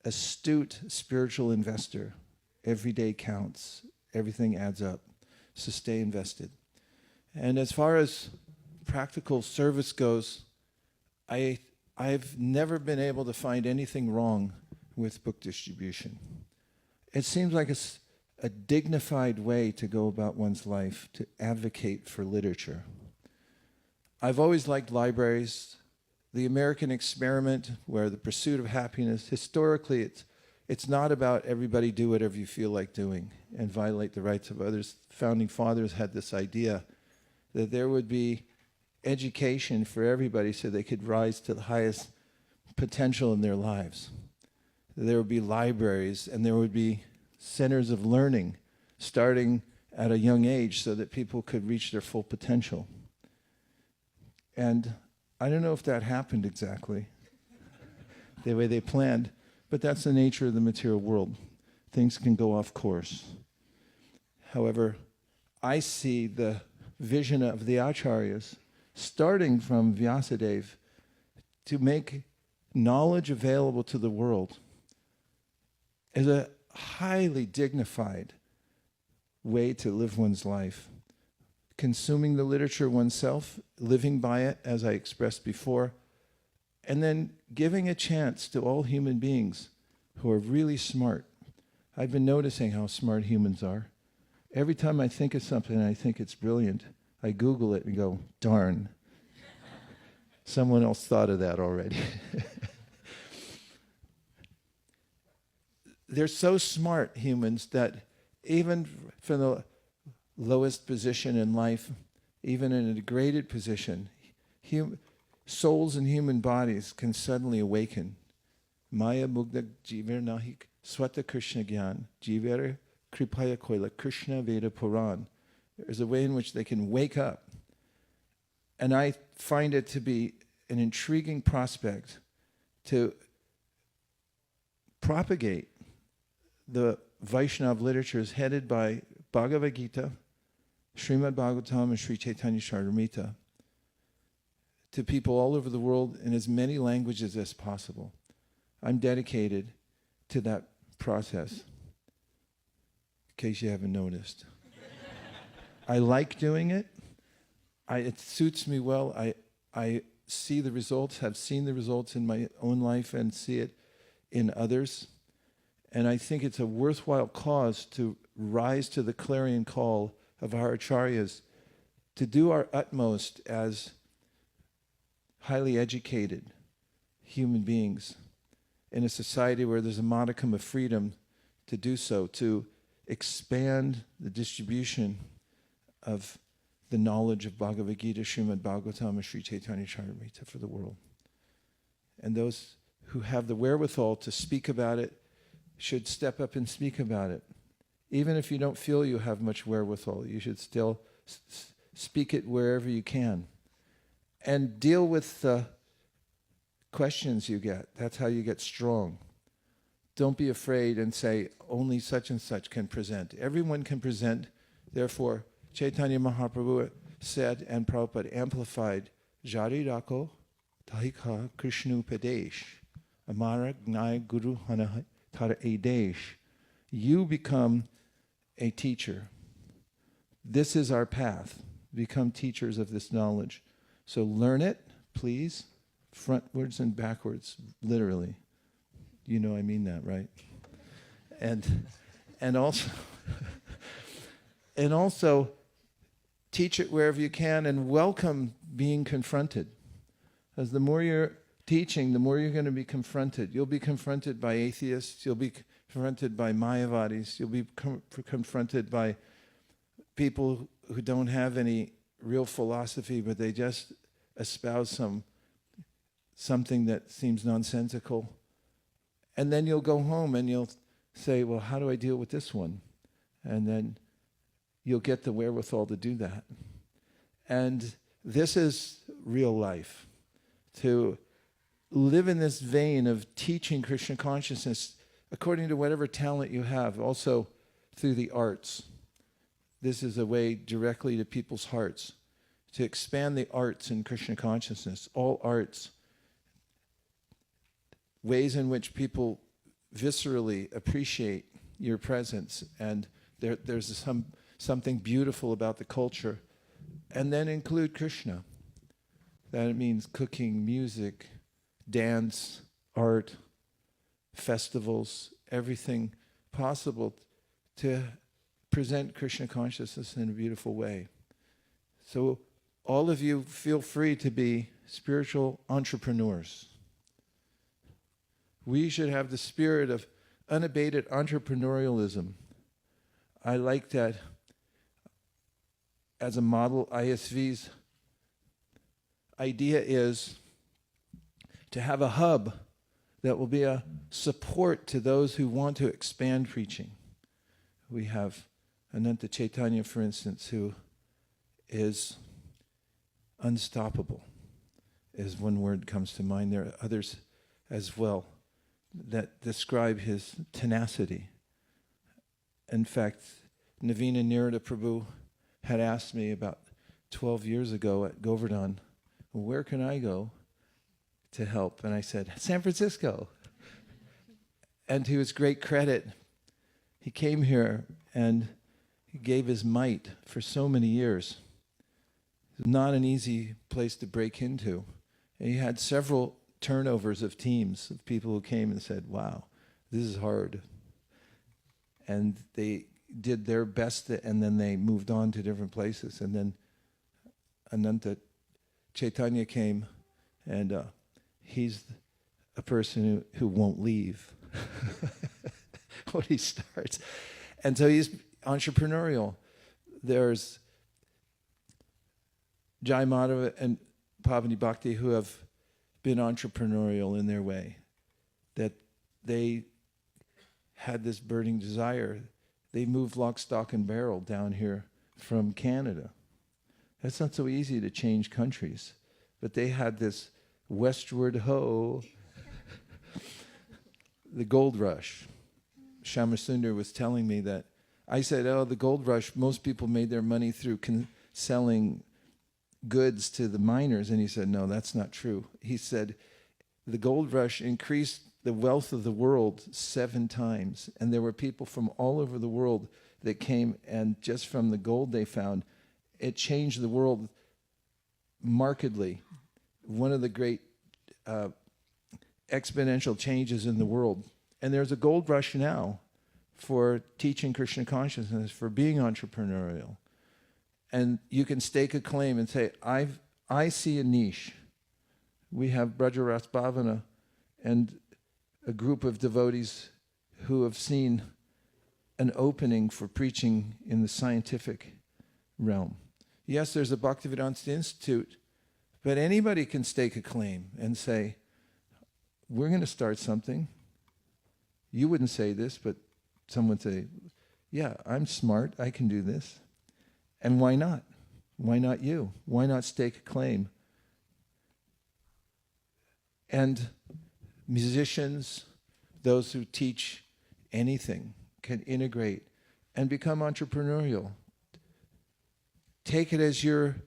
astute spiritual investor. Every day counts. Everything adds up. So stay invested. And as far as practical service goes, I've never been able to find anything wrong with book distribution. It seems like a dignified way to go about one's life, to advocate for literature. I've always liked libraries. The American experiment, where the pursuit of happiness, historically it's not about everybody do whatever you feel like doing and violate the rights of others. Founding fathers had this idea that there would be education for everybody so they could rise to the highest potential in their lives. There would be libraries and there would be centers of learning starting at a young age so that people could reach their full potential. And I don't know if that happened exactly the way they planned, but that's the nature of the material world. Things can go off course. However, I see the vision of the acharyas starting from Vyasadeva to make knowledge available to the world as a highly dignified way to live one's life. Consuming the literature oneself, living by it, as I expressed before, and then giving a chance to all human beings who are really smart. I've been noticing how smart humans are. Every time I think of something and I think it's brilliant, I Google it and go, darn, someone else thought of that already. They're so smart, humans, that even from the lowest position in life, even in a degraded position, souls and human bodies can suddenly awaken. Maya mugda jiver nahi swata Krishna gyan, jiver kripaya koila Krishna Veda Puran. There's a way in which they can wake up. And I find it to be an intriguing prospect to propagate the Vaishnava literatures headed by Bhagavad Gita, Srimad Bhagavatam, and Sri Chaitanya Charitamrita to people all over the world in as many languages as possible. I'm dedicated to that process, in case you haven't noticed. I like doing it. It suits me well. I see the results, have seen the results in my own life and see it in others. And I think it's a worthwhile cause to rise to the clarion call of our acharyas, to do our utmost as highly educated human beings in a society where there's a modicum of freedom to do so, to expand the distribution of the knowledge of Bhagavad Gita, Srimad Bhagavatam, and Sri Chaitanya Charitamrita for the world. And those who have the wherewithal to speak about it should step up and speak about it. Even if you don't feel you have much wherewithal, you should still speak it wherever you can. And deal with the questions you get. That's how you get strong. Don't be afraid and say, only such and such can present. Everyone can present. Therefore, Chaitanya Mahaprabhu said, and Prabhupada amplified, Jari Rako Tahika Krishna Padesh Amara Gnai Guru Hana Tara Edesh. You become a teacher. This is our path. Become teachers of this knowledge. So learn it, please, frontwards and backwards, literally. You know I mean that, right? And also and also teach it wherever you can and welcome being confronted. As the more you're teaching, the more you're going to be confronted. You'll be confronted by atheists, you'll be confronted by Mayavadis, you'll be confronted by people who don't have any real philosophy, but they just espouse something that seems nonsensical. And then you'll go home and you'll say, well, how do I deal with this one? And then you'll get the wherewithal to do that. And this is real life. To live in this vein of teaching Krishna consciousness according to whatever talent you have, also through the arts. This is a way directly to people's hearts, to expand the arts in Krishna consciousness, all arts, ways in which people viscerally appreciate your presence, and there's something beautiful about the culture, and then include Krishna. That means cooking, music, dance, art, festivals, everything possible to present Krishna consciousness in a beautiful way. So all of you feel free to be spiritual entrepreneurs. We should have the spirit of unabated entrepreneurialism. I like that as a model. ISV's idea is to have a hub that will be a support to those who want to expand preaching. We have Ananta Chaitanya, for instance, who is unstoppable, as one word comes to mind. There are others as well that describe his tenacity. In fact, Navina Nirada Prabhu had asked me about 12 years ago at Govardhan, where can I go to help? And I said, San Francisco. And to his great credit, he came here and he gave his might for so many years. It's not an easy place to break into. And he had several turnovers of teams, of people who came and said, wow, this is hard. And they did their best, and then they moved on to different places. And then Ananta Chaitanya came, and he's a person who won't leave when he starts. And so he's entrepreneurial. There's Jai Madhava and Pavani Bhakti who have been entrepreneurial in their way, that they had this burning desire. They moved lock, stock, and barrel down here from Canada. That's not so easy to change countries, but they had this westward ho, the gold rush. Shamasundar was telling me that. I said, oh, the gold rush, most people made their money through selling goods to the miners. And he said, no, that's not true. He said, the gold rush increased the wealth of the world 7 times. And there were people from all over the world that came, and just from the gold they found, it changed the world markedly. One of the great exponential changes in the world. And there's a gold rush now for teaching Krishna consciousness, for being entrepreneurial. And you can stake a claim and say, I see a niche. We have Brajaras Bhavana and a group of devotees who have seen an opening for preaching in the scientific realm. Yes, there's a Bhaktivedanta Institute, but anybody can stake a claim and say, we're going to start something. You wouldn't say this, but someone would say, yeah, I'm smart, I can do this. And why not? Why not you? Why not stake a claim? And musicians, those who teach anything, can integrate and become entrepreneurial. Take it as your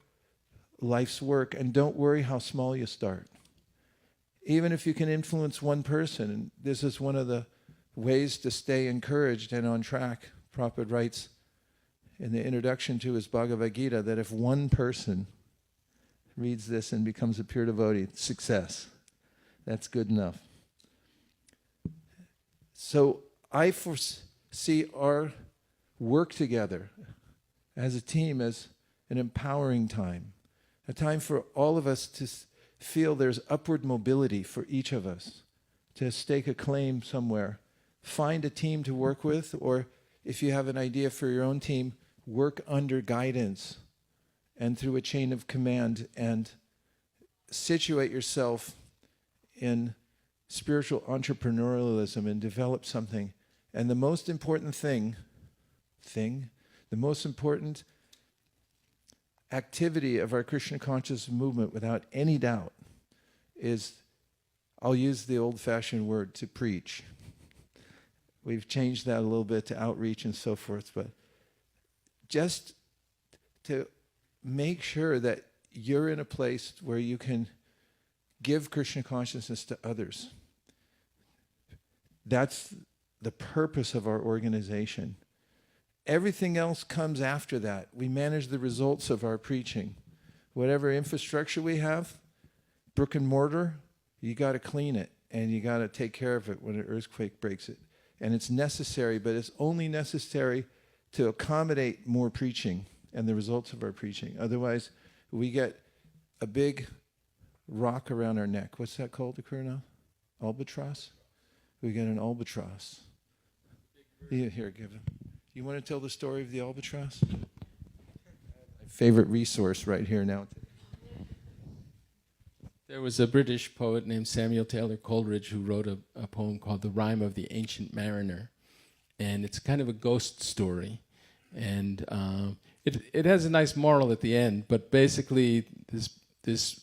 life's work, and don't worry how small you start. Even if you can influence one person, and this is one of the ways to stay encouraged and on track. Prabhupada writes in the introduction to his Bhagavad Gita that if one person reads this and becomes a pure devotee, success. That's good enough. So I foresee our work together as a team as an empowering time, a time for all of us to feel there's upward mobility for each of us, to stake a claim somewhere, find a team to work with, or if you have an idea for your own team, work under guidance and through a chain of command, and situate yourself in spiritual entrepreneurialism and develop something. And the most important the most important activity of our Krishna consciousness movement, without any doubt, is, I'll use the old-fashioned word, to preach. We've changed that a little bit to outreach and so forth, but just to make sure that you're in a place where you can give Krishna consciousness to others. That's the purpose of our organization. Everything else comes after that. We manage the results of our preaching. Whatever infrastructure we have, brick and mortar, you got to clean it, and you got to take care of it when an earthquake breaks it. And it's necessary, but it's only necessary to accommodate more preaching and the results of our preaching. Otherwise, we get a big rock around our neck. What's that called, Kṛṣṇa? Albatross? We get an albatross. Here, give him. You want to tell the story of the albatross? My favorite resource right here now. There was a British poet named Samuel Taylor Coleridge who wrote a poem called The Rime of the Ancient Mariner. And it's kind of a ghost story. And it has a nice moral at the end, but basically this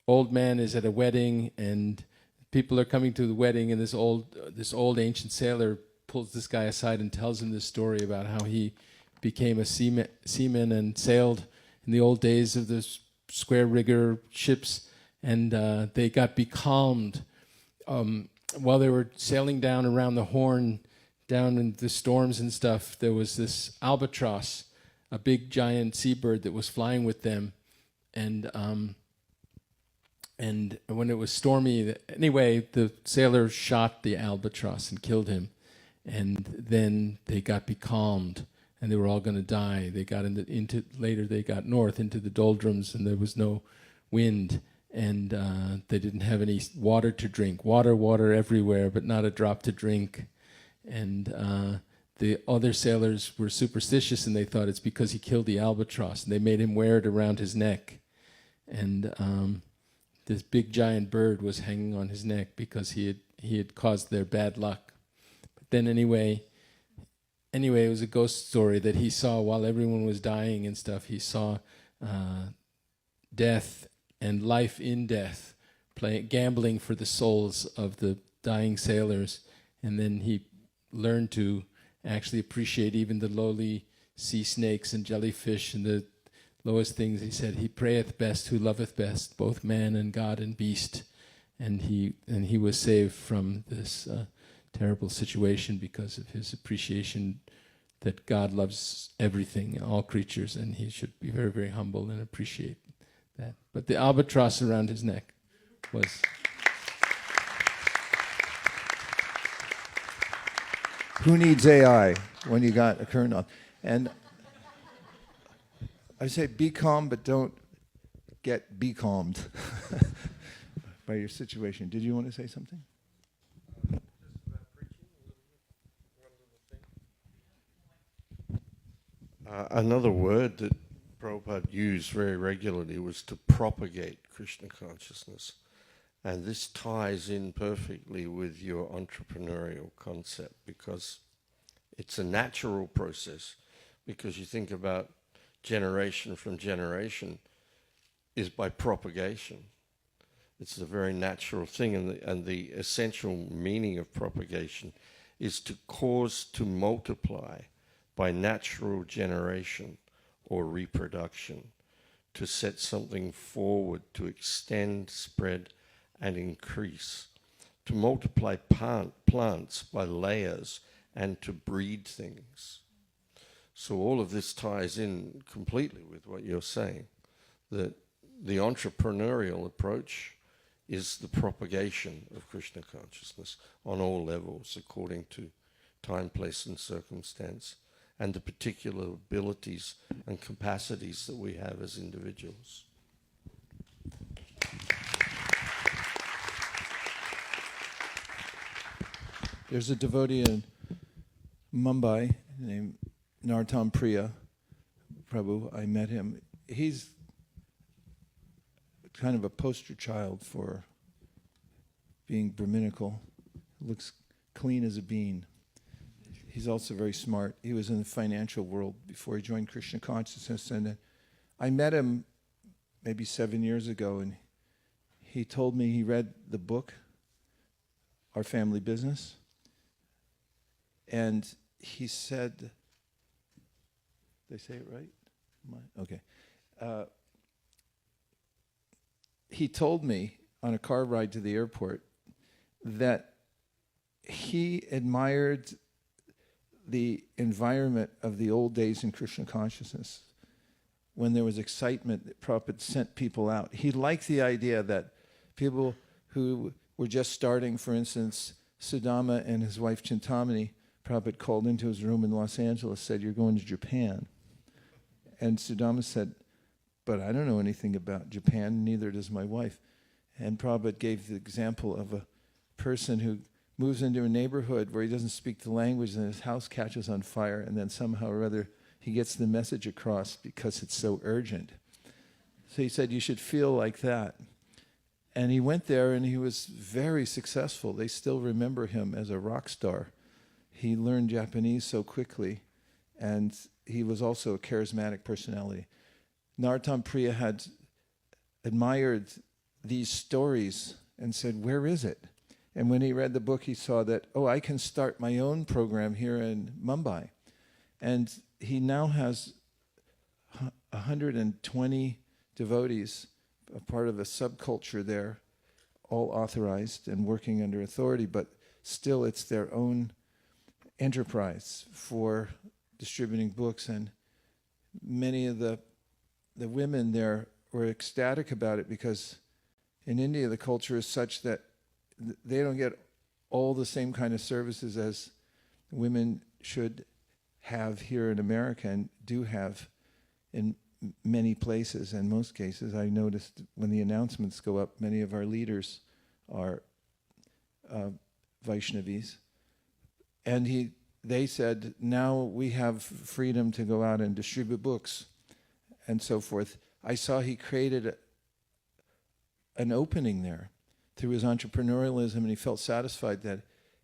old man is at a wedding and people are coming to the wedding, and this old ancient sailor pulls this guy aside and tells him this story about how he became a seaman and sailed in the old days of the square rigger ships, and they got becalmed while they were sailing down around the Horn, down in the storms and stuff. There was this albatross, a big giant seabird that was flying with them, and when it was stormy, anyway, the sailor shot the albatross and killed him. And then they got becalmed, and they were all going to die. They got later they got north into the doldrums, and there was no wind, and they didn't have any water to drink. Water everywhere, but not a drop to drink. And the other sailors were superstitious, and they thought it's because he killed the albatross, and they made him wear it around his neck. And this big giant bird was hanging on his neck because he had caused their bad luck. But then anyway, it was a ghost story that he saw while everyone was dying and stuff. He saw death and life in death, gambling for the souls of the dying sailors. And then he learned to actually appreciate even the lowly sea snakes and jellyfish and the lowest things. He said, "He prayeth best who loveth best, both man and God and beast." And he was saved from this terrible situation because of his appreciation that God loves everything, all creatures, and he should be very, very humble and appreciate that. But the albatross around his neck was... Who needs AI when you got a Kṛṣṇa? And I say be calm, but don't get becalmed by your situation. Did you want to say something? Another word that Prabhupada used very regularly was to propagate Krishna consciousness. And this ties in perfectly with your entrepreneurial concept, because it's a natural process. Because you think about generation from generation is by propagation. It's a very natural thing, and the essential meaning of propagation is to cause to multiply by natural generation or reproduction, to set something forward, to extend, spread, and increase, to multiply plants by layers, and to breed things. So all of this ties in completely with what you're saying, that the entrepreneurial approach is the propagation of Krishna consciousness on all levels, according to time, place, and circumstance, and the particular abilities and capacities that we have as individuals. There's a devotee in Mumbai named Nartam Priya Prabhu. I met him. He's kind of a poster child for being Brahminical. Looks clean as a bean. He's also very smart. He was in the financial world before he joined Krishna consciousness. And I met him maybe 7 years ago, and he told me he read the book, Our Family Business. And he said, did I say it right? Okay. He told me on a car ride to the airport that he admired the environment of the old days in Krishna consciousness, when there was excitement that Prabhupada sent people out. He liked the idea that people who were just starting, for instance, Sudama and his wife Chintamani, Prabhupada called into his room in Los Angeles, said, "You're going to Japan." And Sudama said, "But I don't know anything about Japan, neither does my wife." And Prabhupada gave the example of a person who moves into a neighborhood where he doesn't speak the language and his house catches on fire, and then somehow or other he gets the message across because it's so urgent. So he said, you should feel like that. And he went there and he was very successful. They still remember him as a rock star. He learned Japanese so quickly, and he was also a charismatic personality. Narottam Priya had admired these stories and said, "Where is it?" And when he read the book, he saw that, oh, I can start my own program here in Mumbai. And he now has 120 devotees, a part of a subculture there, all authorized and working under authority, but still it's their own enterprise for distributing books. And many of the women there were ecstatic about it, because in India the culture is such that they don't get all the same kind of services as women should have here in America and do have in many places. In most cases, I noticed when the announcements go up, many of our leaders are Vaishnavis. And they said, now we have freedom to go out and distribute books and so forth. I saw he created an opening there through his entrepreneurialism, and he felt satisfied that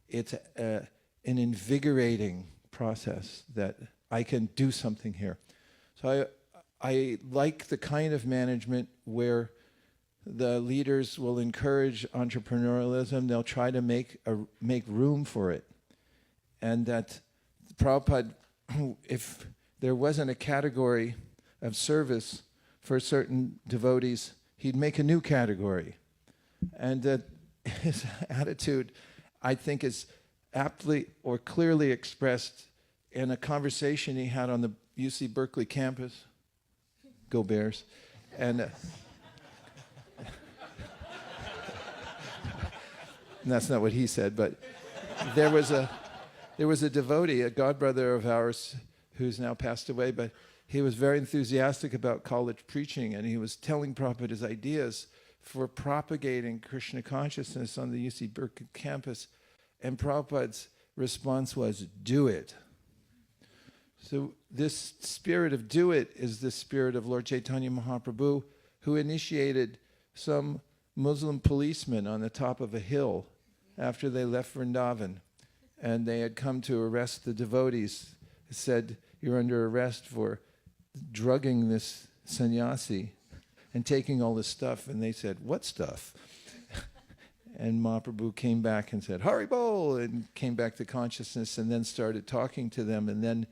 it's an invigorating process, that I can do something here. So I like the kind of management where the leaders will encourage entrepreneurialism. They'll try to make room for it. And that Prabhupada, if there wasn't a category of service for certain devotees, he'd make a new category. And that his attitude, I think, is aptly or clearly expressed in a conversation he had on the UC Berkeley campus. Go Bears. And that's not what he said, but there was a devotee, a godbrother of ours, who's now passed away, but he was very enthusiastic about college preaching, and he was telling Prabhupada his ideas for propagating Krishna consciousness on the UC Berkeley campus. And Prabhupada's response was, do it. So this spirit of do it is the spirit of Lord Chaitanya Mahaprabhu, who initiated some Muslim policemen on the top of a hill after they left Vrindavan. And they had come to arrest the devotees. He said, you're under arrest for drugging this sannyasi and taking all this stuff. And they said, what stuff? And Mahaprabhu came back and said, Hari Bol, and came back to consciousness, and then started talking to them, and then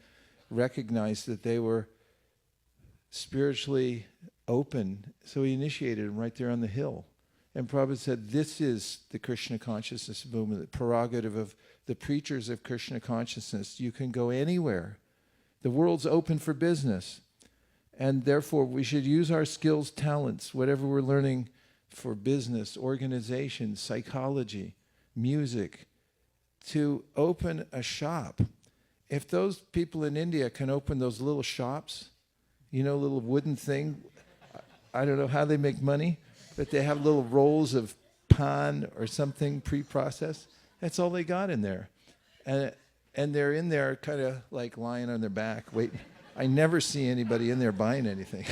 recognized that they were spiritually open. So he initiated them right there on the hill. And Prabhupada said, this is the Krishna consciousness movement, the prerogative of the preachers of Krishna consciousness. You can go anywhere. The world's open for business. And therefore, we should use our skills, talents, whatever we're learning for business, organization, psychology, music, to open a shop. If those people in India can open those little shops, little wooden thing, I don't know how they make money, but they have little rolls of pan or something pre-processed. That's all they got in there. And they're in there kind of like lying on their back, waiting. I never see anybody in there buying anything.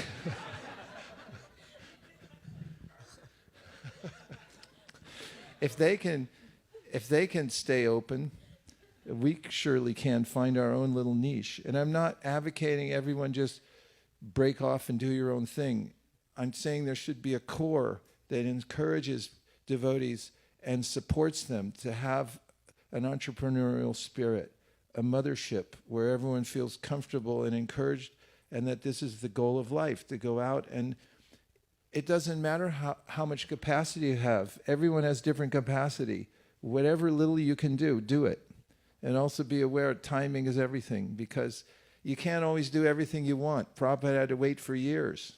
If they can stay open, we surely can find our own little niche. And I'm not advocating everyone just break off and do your own thing. I'm saying there should be a core that encourages devotees and supports them to have an entrepreneurial spirit, a mothership where everyone feels comfortable and encouraged, and that this is the goal of life, to go out. And it doesn't matter how much capacity you have. Everyone has different capacity. Whatever little you can do, do it. And also be aware timing is everything, because you can't always do everything you want. Prabhupada had to wait for years.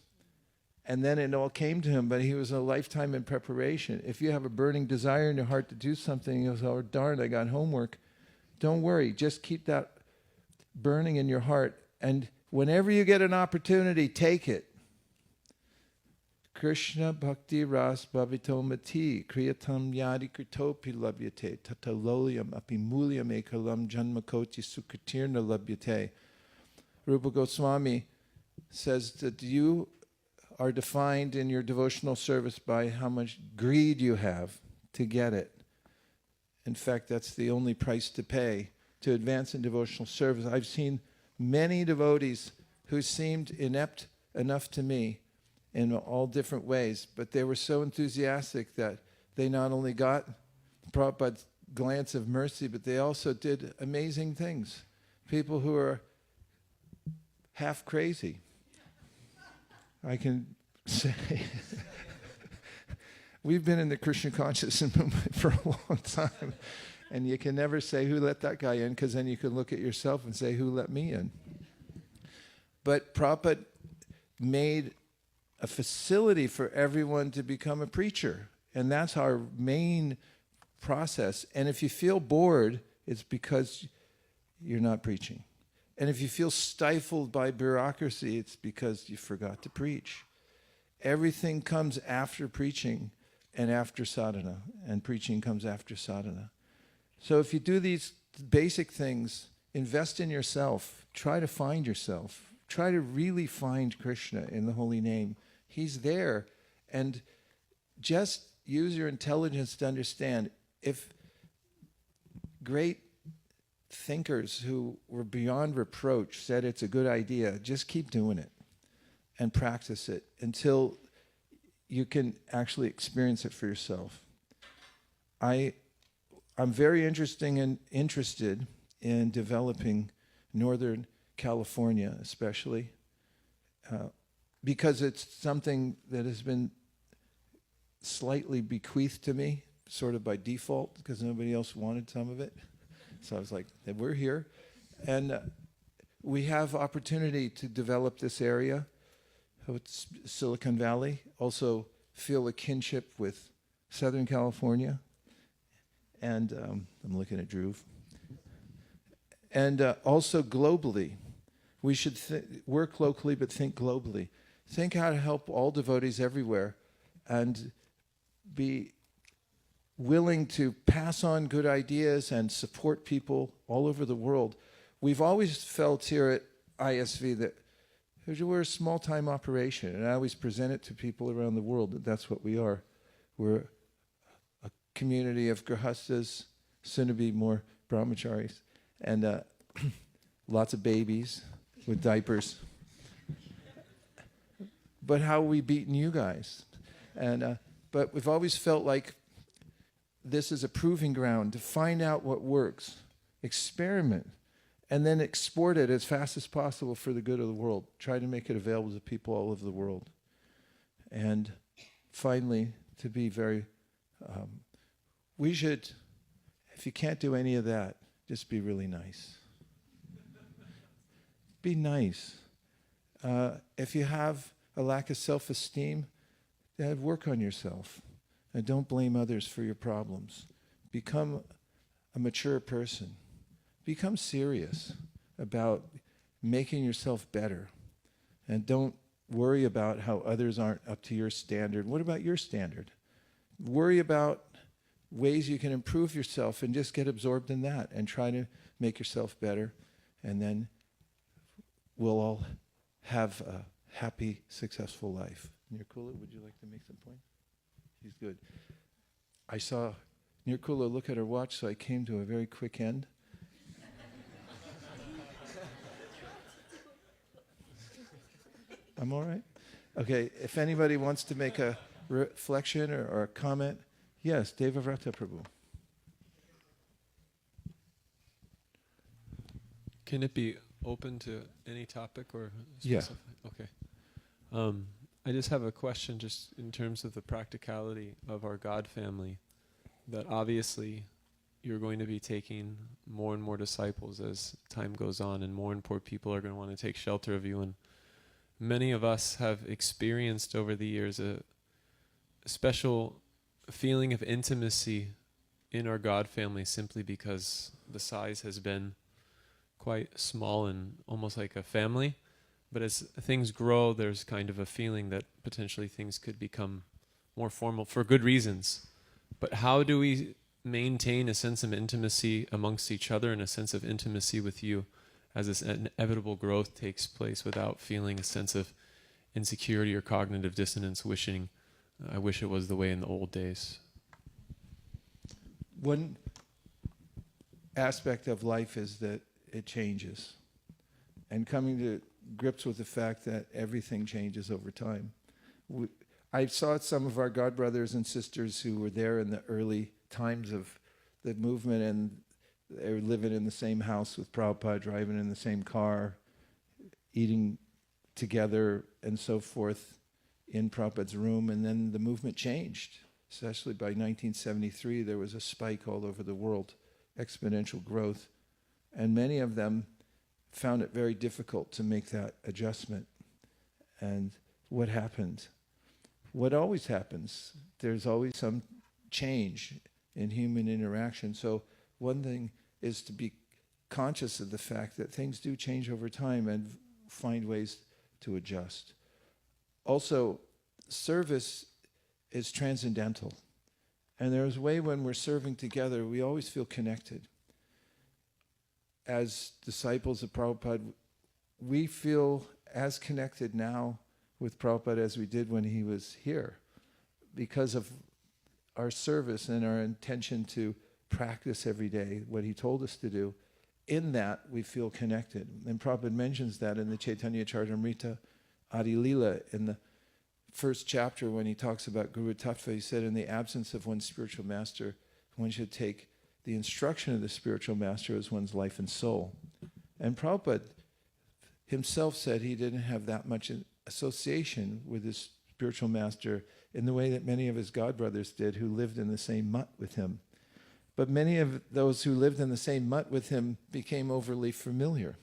And then it all came to him, but he was a lifetime in preparation. If you have a burning desire in your heart to do something, you go, oh, darn, I got homework. Don't worry. Just keep that burning in your heart. And whenever you get an opportunity, take it. Krishna bhakti ras bhavitomati kriyatam yāti kritopi labhyate tatalolyam apimulyam ekalam janmakoti sukatirna labhyate. Rupa Goswami says that you are defined in your devotional service by how much greed you have to get it. In fact, that's the only price to pay to advance in devotional service. I've seen many devotees who seemed inept enough to me in all different ways, but they were so enthusiastic that they not only got Prabhupada's glance of mercy, but they also did amazing things. People who are half crazy, I can say. We've been in the Krishna consciousness movement for a long time, and you can never say who let that guy in, because then you can look at yourself and say, who let me in? But Prabhupada made a facility for everyone to become a preacher, and that's our main process. And if you feel bored, it's because you're not preaching. And if you feel stifled by bureaucracy, it's because you forgot to preach. Everything comes after preaching and after sadhana, and preaching comes after sadhana. So if you do these basic things, invest in yourself, try to find yourself, try to really find Krishna in the holy name. He's there. And just use your intelligence to understand, if great thinkers who were beyond reproach said it's a good idea, just keep doing it and practice it until you can actually experience it for yourself. I'm very interested in developing Northern California, especially, because it's something that has been slightly bequeathed to me, sort of by default, because nobody else wanted some of it. So I was like, we're here. And we have opportunity to develop this area. It's Silicon Valley. Also feel a kinship with Southern California. And I'm looking at Dhruv. And also globally. We should work locally, but think globally. Think how to help all devotees everywhere, and be willing to pass on good ideas and support people all over the world. We've always felt here at ISV that we're a small-time operation, and I always present it to people around the world that that's what we are. We're a community of grihastas, soon to be more brahmacharis, and lots of babies with diapers. But how are we beating you guys? And but we've always felt like this is a proving ground to find out what works, experiment, and then export it as fast as possible for the good of the world. Try to make it available to people all over the world. And finally, to be very, we should, if you can't do any of that, just be really nice. Be nice. If you have a lack of self-esteem, then work on yourself. And don't blame others for your problems. Become a mature person. Become serious about making yourself better. And don't worry about how others aren't up to your standard. What about your standard? Worry about ways you can improve yourself and just get absorbed in that and try to make yourself better. And then we'll all have a happy, successful life. Nirkula, would you like to make some points? He's good. I saw Nirkula look at her watch, so I came to a very quick end. I'm all right? Okay, if anybody wants to make a reflection or a comment, yes, Devavrata Prabhu. Can it be open to any topic or specific? Yeah. Okay. I just have a question just in terms of the practicality of our God family, that obviously you're going to be taking more and more disciples as time goes on, and more people are going to want to take shelter of you. And many of us have experienced over the years a special feeling of intimacy in our God family simply because the size has been quite small and almost like a family. But as things grow, there's kind of a feeling that potentially things could become more formal for good reasons. But how do we maintain a sense of intimacy amongst each other and a sense of intimacy with you as this inevitable growth takes place without feeling a sense of insecurity or cognitive dissonance, wishing, I wish it was the way in the old days? One aspect of life is that it changes. And coming to grips with the fact that everything changes over time. I saw some of our God brothers and sisters who were there in the early times of the movement, and they were living in the same house with Prabhupada, driving in the same car, eating together and so forth in Prabhupada's room. And then the movement changed. Especially by 1973, there was a spike all over the world, exponential growth. And many of them found it very difficult to make that adjustment. And what happened? What always happens, there's always some change in human interaction. So one thing is to be conscious of the fact that things do change over time and find ways to adjust. Also, service is transcendental. And there's a way when we're serving together, we always feel connected. As disciples of Prabhupada, we feel as connected now with Prabhupada as we did when he was here, because of our service and our intention to practice every day what he told us to do. In that, we feel connected. And Prabhupada mentions that in the Chaitanya Charitamrita Adi Lila, in the first chapter when he talks about Guru Tattva. He said, in the absence of one's spiritual master, one should take the instruction of the spiritual master as one's life and soul. And Prabhupada himself said he didn't have that much association with his spiritual master in the way that many of his God brothers did who lived in the same mutt with him. But many of those who lived in the same mutt with him became overly familiar.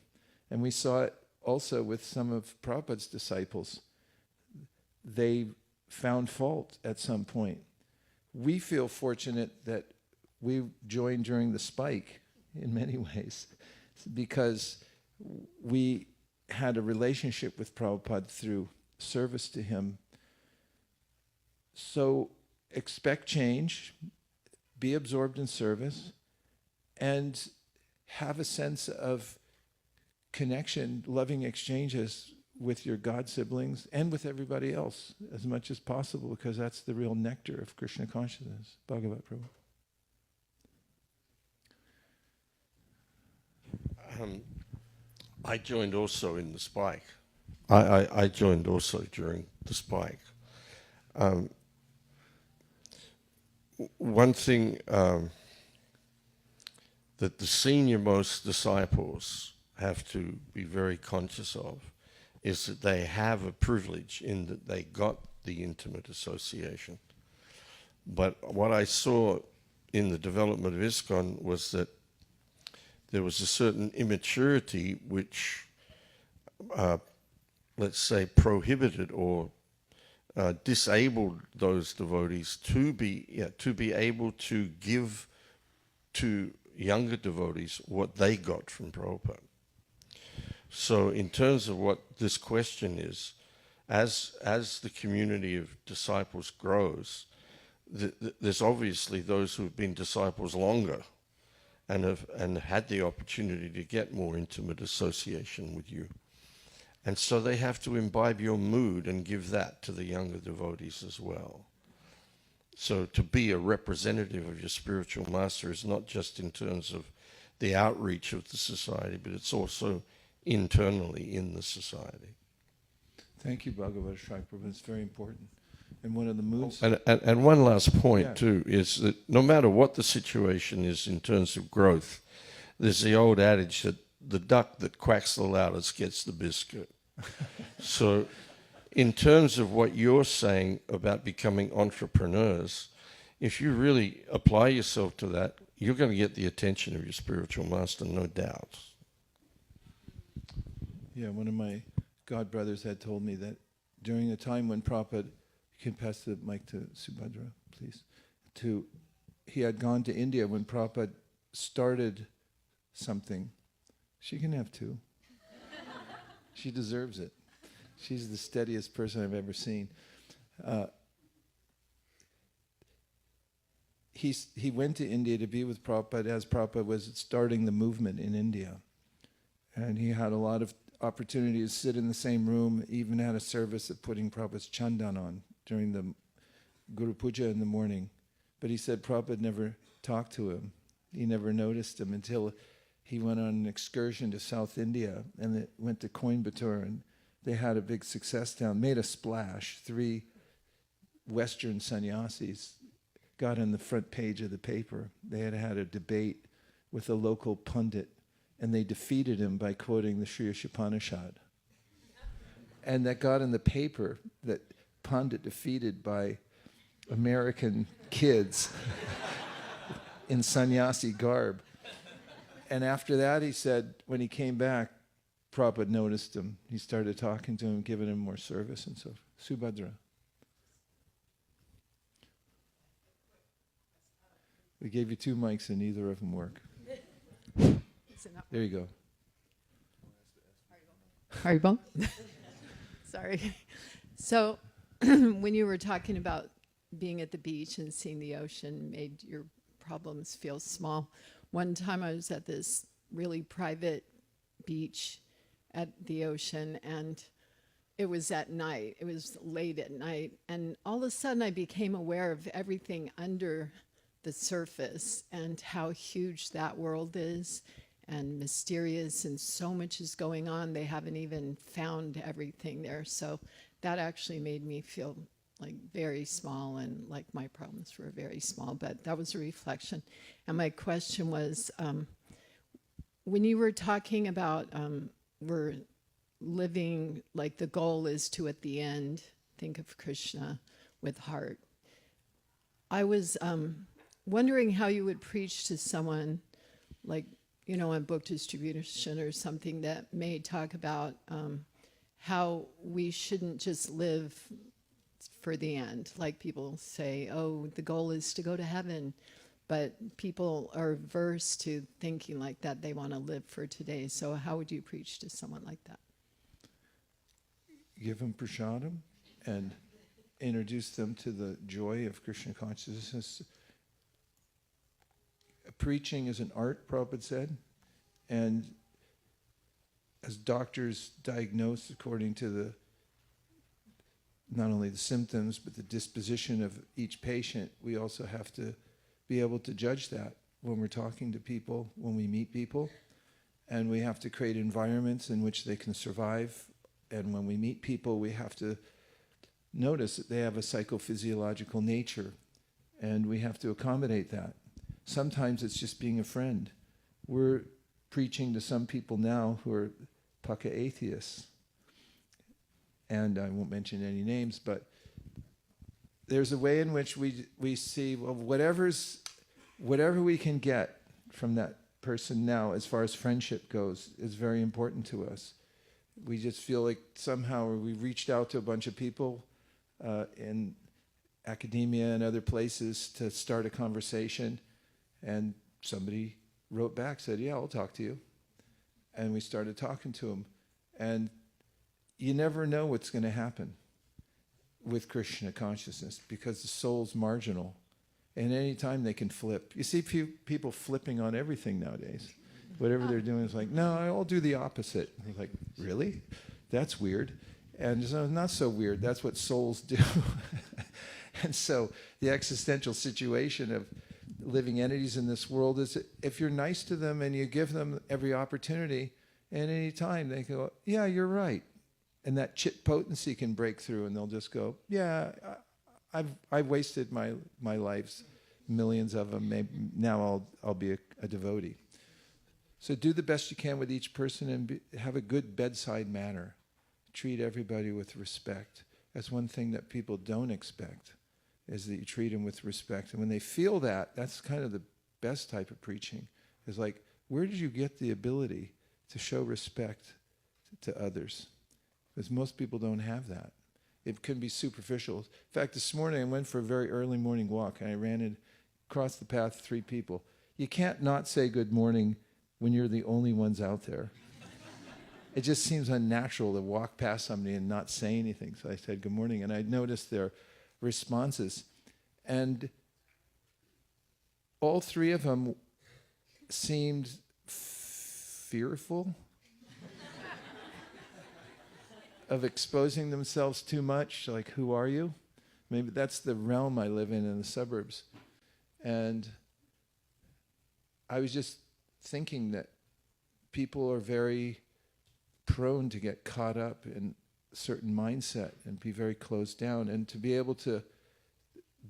And we saw it also with some of Prabhupada's disciples. They found fault at some point. We feel fortunate that we joined during the spike in many ways because we had a relationship with Prabhupada through service to him. So expect change, be absorbed in service, and have a sense of connection, loving exchanges with your God siblings and with everybody else as much as possible, because that's the real nectar of Krishna consciousness. Bhagavat Prabhu. I joined also in the spike. I joined also during the spike. One thing that the senior-most disciples have to be very conscious of is that they have a privilege in that they got the intimate association. But what I saw in the development of ISKCON was that there was a certain immaturity which, let's say, prohibited or disabled those devotees to be able to give to younger devotees what they got from Prabhupada. So in terms of what this question is, as the community of disciples grows, there's obviously those who have been disciples longer and have had the opportunity to get more intimate association with you. And so they have to imbibe your mood and give that to the younger devotees as well. So to be a representative of your spiritual master is not just in terms of the outreach of the society, but it's also internally in the society. Thank you, Bhagavat Prabhu. It's very important. And one of the moods... And one last point, too, is that no matter what the situation is in terms of growth, there's the old adage that the duck that quacks the loudest gets the biscuit. So in terms of what you're saying about becoming entrepreneurs, if you really apply yourself to that, you're going to get the attention of your spiritual master, no doubt. Yeah, one of my godbrothers had told me that during a time when Prabhupada, you can pass the mic to Subhadra, please, he had gone to India when Prabhupada started something. She can have two. She deserves it. She's the steadiest person I've ever seen. He went to India to be with Prabhupada as Prabhupada was starting the movement in India. And he had a lot of opportunity to sit in the same room, even had a service of putting Prabhupada's chandan on during the Guru Puja in the morning. But he said Prabhupada never talked to him. He never noticed him until he went on an excursion to South India and it went to Coimbatore, and they had a big success down, made a splash. 3 Western sannyasis got on the front page of the paper. They had had a debate with a local pundit, and they defeated him by quoting the Sri Upanishad. And that got in the paper, that pundit defeated by American kids in sannyasi garb. And after that, he said, when he came back, Prabhupada noticed him. He started talking to him, giving him more service and so forth. Subhadra. We gave you 2 mics and neither of them work. There you go. Haribol. Sorry. So when you were talking about being at the beach and seeing the ocean made your problems feel small, one time I was at this really private beach at the ocean, and it was at night. It was late at night, and all of a sudden I became aware of everything under the surface and how huge that world is and mysterious, and so much is going on. They haven't even found everything there. So that actually made me feel like very small, and like my problems were very small, but that was a reflection. And my question was, when you were talking about we're living, like the goal is to, at the end, think of Krishna with heart. I was wondering how you would preach to someone, like, you know, on book distribution or something, that may talk about how we shouldn't just live for the end. Like people say, oh, the goal is to go to heaven. But people are averse to thinking like that. They want to live for today. So how would you preach to someone like that? Give them prasadam and introduce them to the joy of Krishna consciousness. Preaching is an art, Prabhupada said, and as doctors diagnose according to the not only the symptoms but the disposition of each patient, we also have to be able to judge that when we're talking to people, when we meet people, and we have to create environments in which they can survive. And when we meet people, we have to notice that they have a psychophysiological nature, and we have to accommodate that. Sometimes it's just being a friend. We're preaching to some people now who are pukka atheists, and I won't mention any names, but there's a way in which we see, well, whatever we can get from that person now as far as friendship goes is very important to us. We just feel like somehow we've reached out to a bunch of people in academia and other places to start a conversation, and somebody wrote back, said, yeah, I'll talk to you. And we started talking to him. And you never know what's going to happen with Krishna consciousness, because the soul's marginal. And any time they can flip. You see people flipping on everything nowadays. Whatever they're doing is like, no, I'll do the opposite. And you're like, really? That's weird. And so, not so weird. That's what souls do. And so the existential situation of living entities in this world is, if you're nice to them and you give them every opportunity, and any time they go, yeah, you're right. And that chit potency can break through, and they'll just go, yeah, I've wasted my lives, millions of them. Maybe now I'll be a devotee. So do the best you can with each person, and have a good bedside manner. Treat everybody with respect. That's one thing that people don't expect, is that you treat them with respect. And when they feel that, that's kind of the best type of preaching is like, where did you get the ability to show respect to others? Because most people don't have that. It can be superficial. In fact, this morning I went for a very early morning walk and I ran and crossed the path of 3 people. You can't not say good morning when you're the only ones out there. It just seems unnatural to walk past somebody and not say anything. So I said good morning, and I noticed their responses. And all 3 of them seemed fearful of exposing themselves too much, like, who are you? Maybe that's the realm I live in the suburbs. And I was just thinking that people are very prone to get caught up in a certain mindset and be very closed down, and to be able to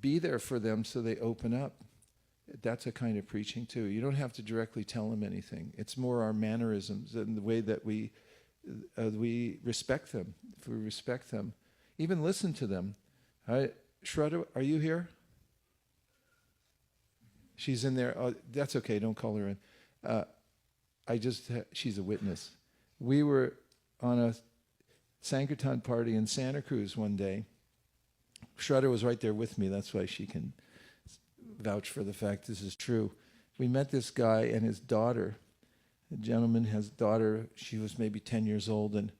be there for them so they open up. That's a kind of preaching too. You don't have to directly tell them anything. It's more our mannerisms and the way that we respect them. If we respect them, even listen to them. Shraddha, are you here? She's in there. Oh, that's okay. Don't call her in. She's a witness. We were on a Sankirtan party in Santa Cruz one day. Shraddha was right there with me. That's why she can vouch for the fact this is true. We met this guy and his daughter. The gentleman has a daughter. She was maybe 10 years old, and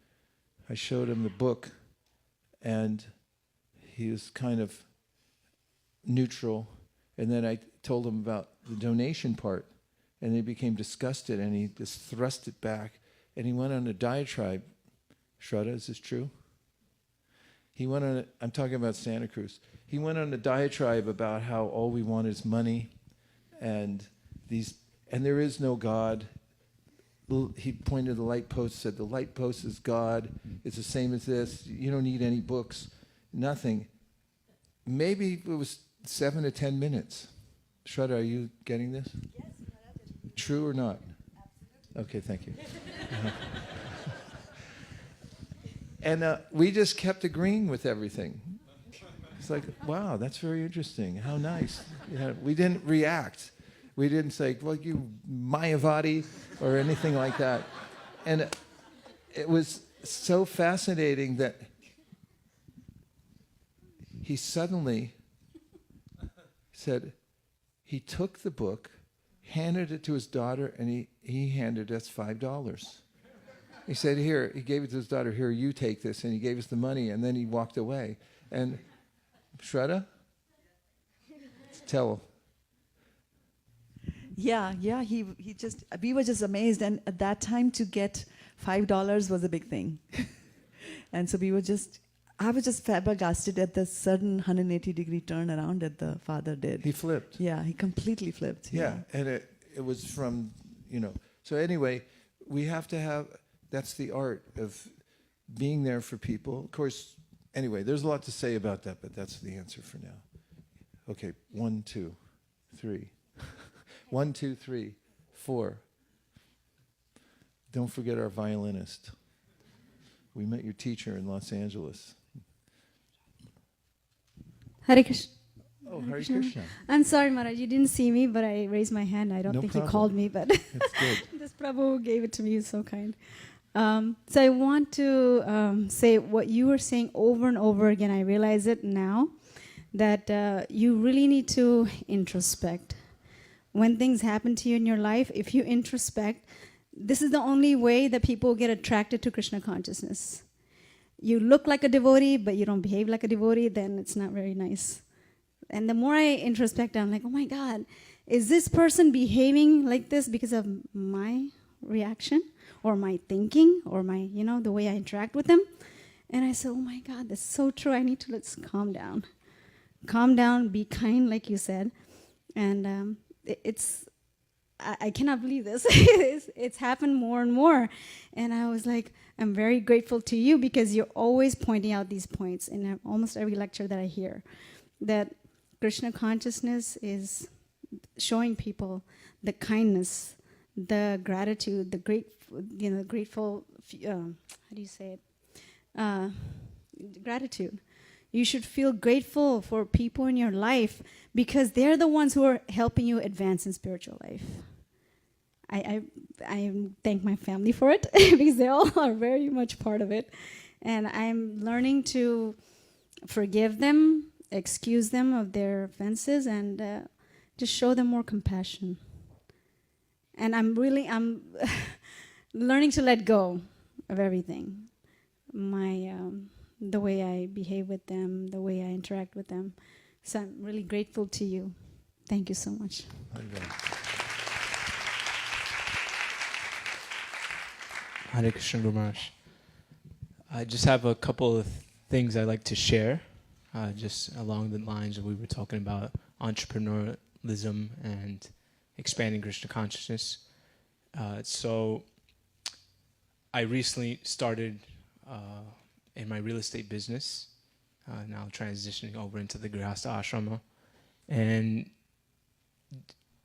I showed him the book, and he was kind of neutral. And then I told him about the donation part, and he became disgusted, and he just thrust it back, and he went on a diatribe. Shraddha, is this true? He went on I'm talking about Santa Cruz. He went on a diatribe about how all we want is money, and there is no God. He pointed to the light post, said the light post is God. It's the same as this. You don't need any books, nothing. Maybe it was 7 to 10 minutes. Shraddha, are you getting this? Yes. True or not? Absolutely. Okay, thank you. And we just kept agreeing with everything. It's like, wow, that's very interesting. How nice. We didn't react. We didn't say, well, you Mayavadi or anything like that. And it was so fascinating that he suddenly said, he took the book, handed it to his daughter, and he handed us $5. He said, here, he gave it to his daughter, here, you take this, and he gave us the money, and then he walked away. And Shraddha, tell him. Yeah, we were just amazed, and at that time to get $5 was a big thing. And so I was just flabbergasted at the sudden 180-degree turnaround that the father did. He flipped. Yeah, he completely flipped. Yeah, and it was from, So anyway, we have to have, that's the art of being there for people. Of course, anyway, there's a lot to say about that, but that's the answer for now. Okay, 1, 2, 3. 1, 2, 3, 4. Don't forget our violinist. We met your teacher in Los Angeles. Hare Krishna. Oh, Hare Krishna. I'm sorry, Maharaj, you didn't see me, but I raised my hand. I don't think problem. you called me, but That's good. this Prabhu gave it to me. He's so kind. So I want to say what you were saying over and over again. I realize it now, that you really need to introspect. When things happen to you in your life, if you introspect, this is the only way that people get attracted to Krishna consciousness. You look like a devotee, but you don't behave like a devotee, then it's not very nice. And the more I introspect, I'm like, oh my God, is this person behaving like this because of my reaction or my thinking or my, the way I interact with them? And I said, oh my God, that's so true. I need to let's calm down. Calm down, be kind, like you said. And I cannot believe this. It's happened more and more. And I was like, I'm very grateful to you because you're always pointing out these points in almost every lecture that I hear, that Krishna consciousness is showing people the kindness, the gratitude, the grateful, how do you say it? Gratitude. You should feel grateful for people in your life because they're the ones who are helping you advance in spiritual life. I thank my family for it because they all are very much part of it. And I'm learning to forgive them, excuse them of their offenses, and just show them more compassion. And I'm learning to let go of everything. The way I behave with them, the way I interact with them. So I'm really grateful to you. Thank you so much. Hare Krishna, Guru Maharaj. I just have a couple of things I'd like to share, just along the lines of we were talking about entrepreneurialism and expanding Krishna consciousness. So I recently started in my real estate business, now transitioning over into the Grihastha ashrama. And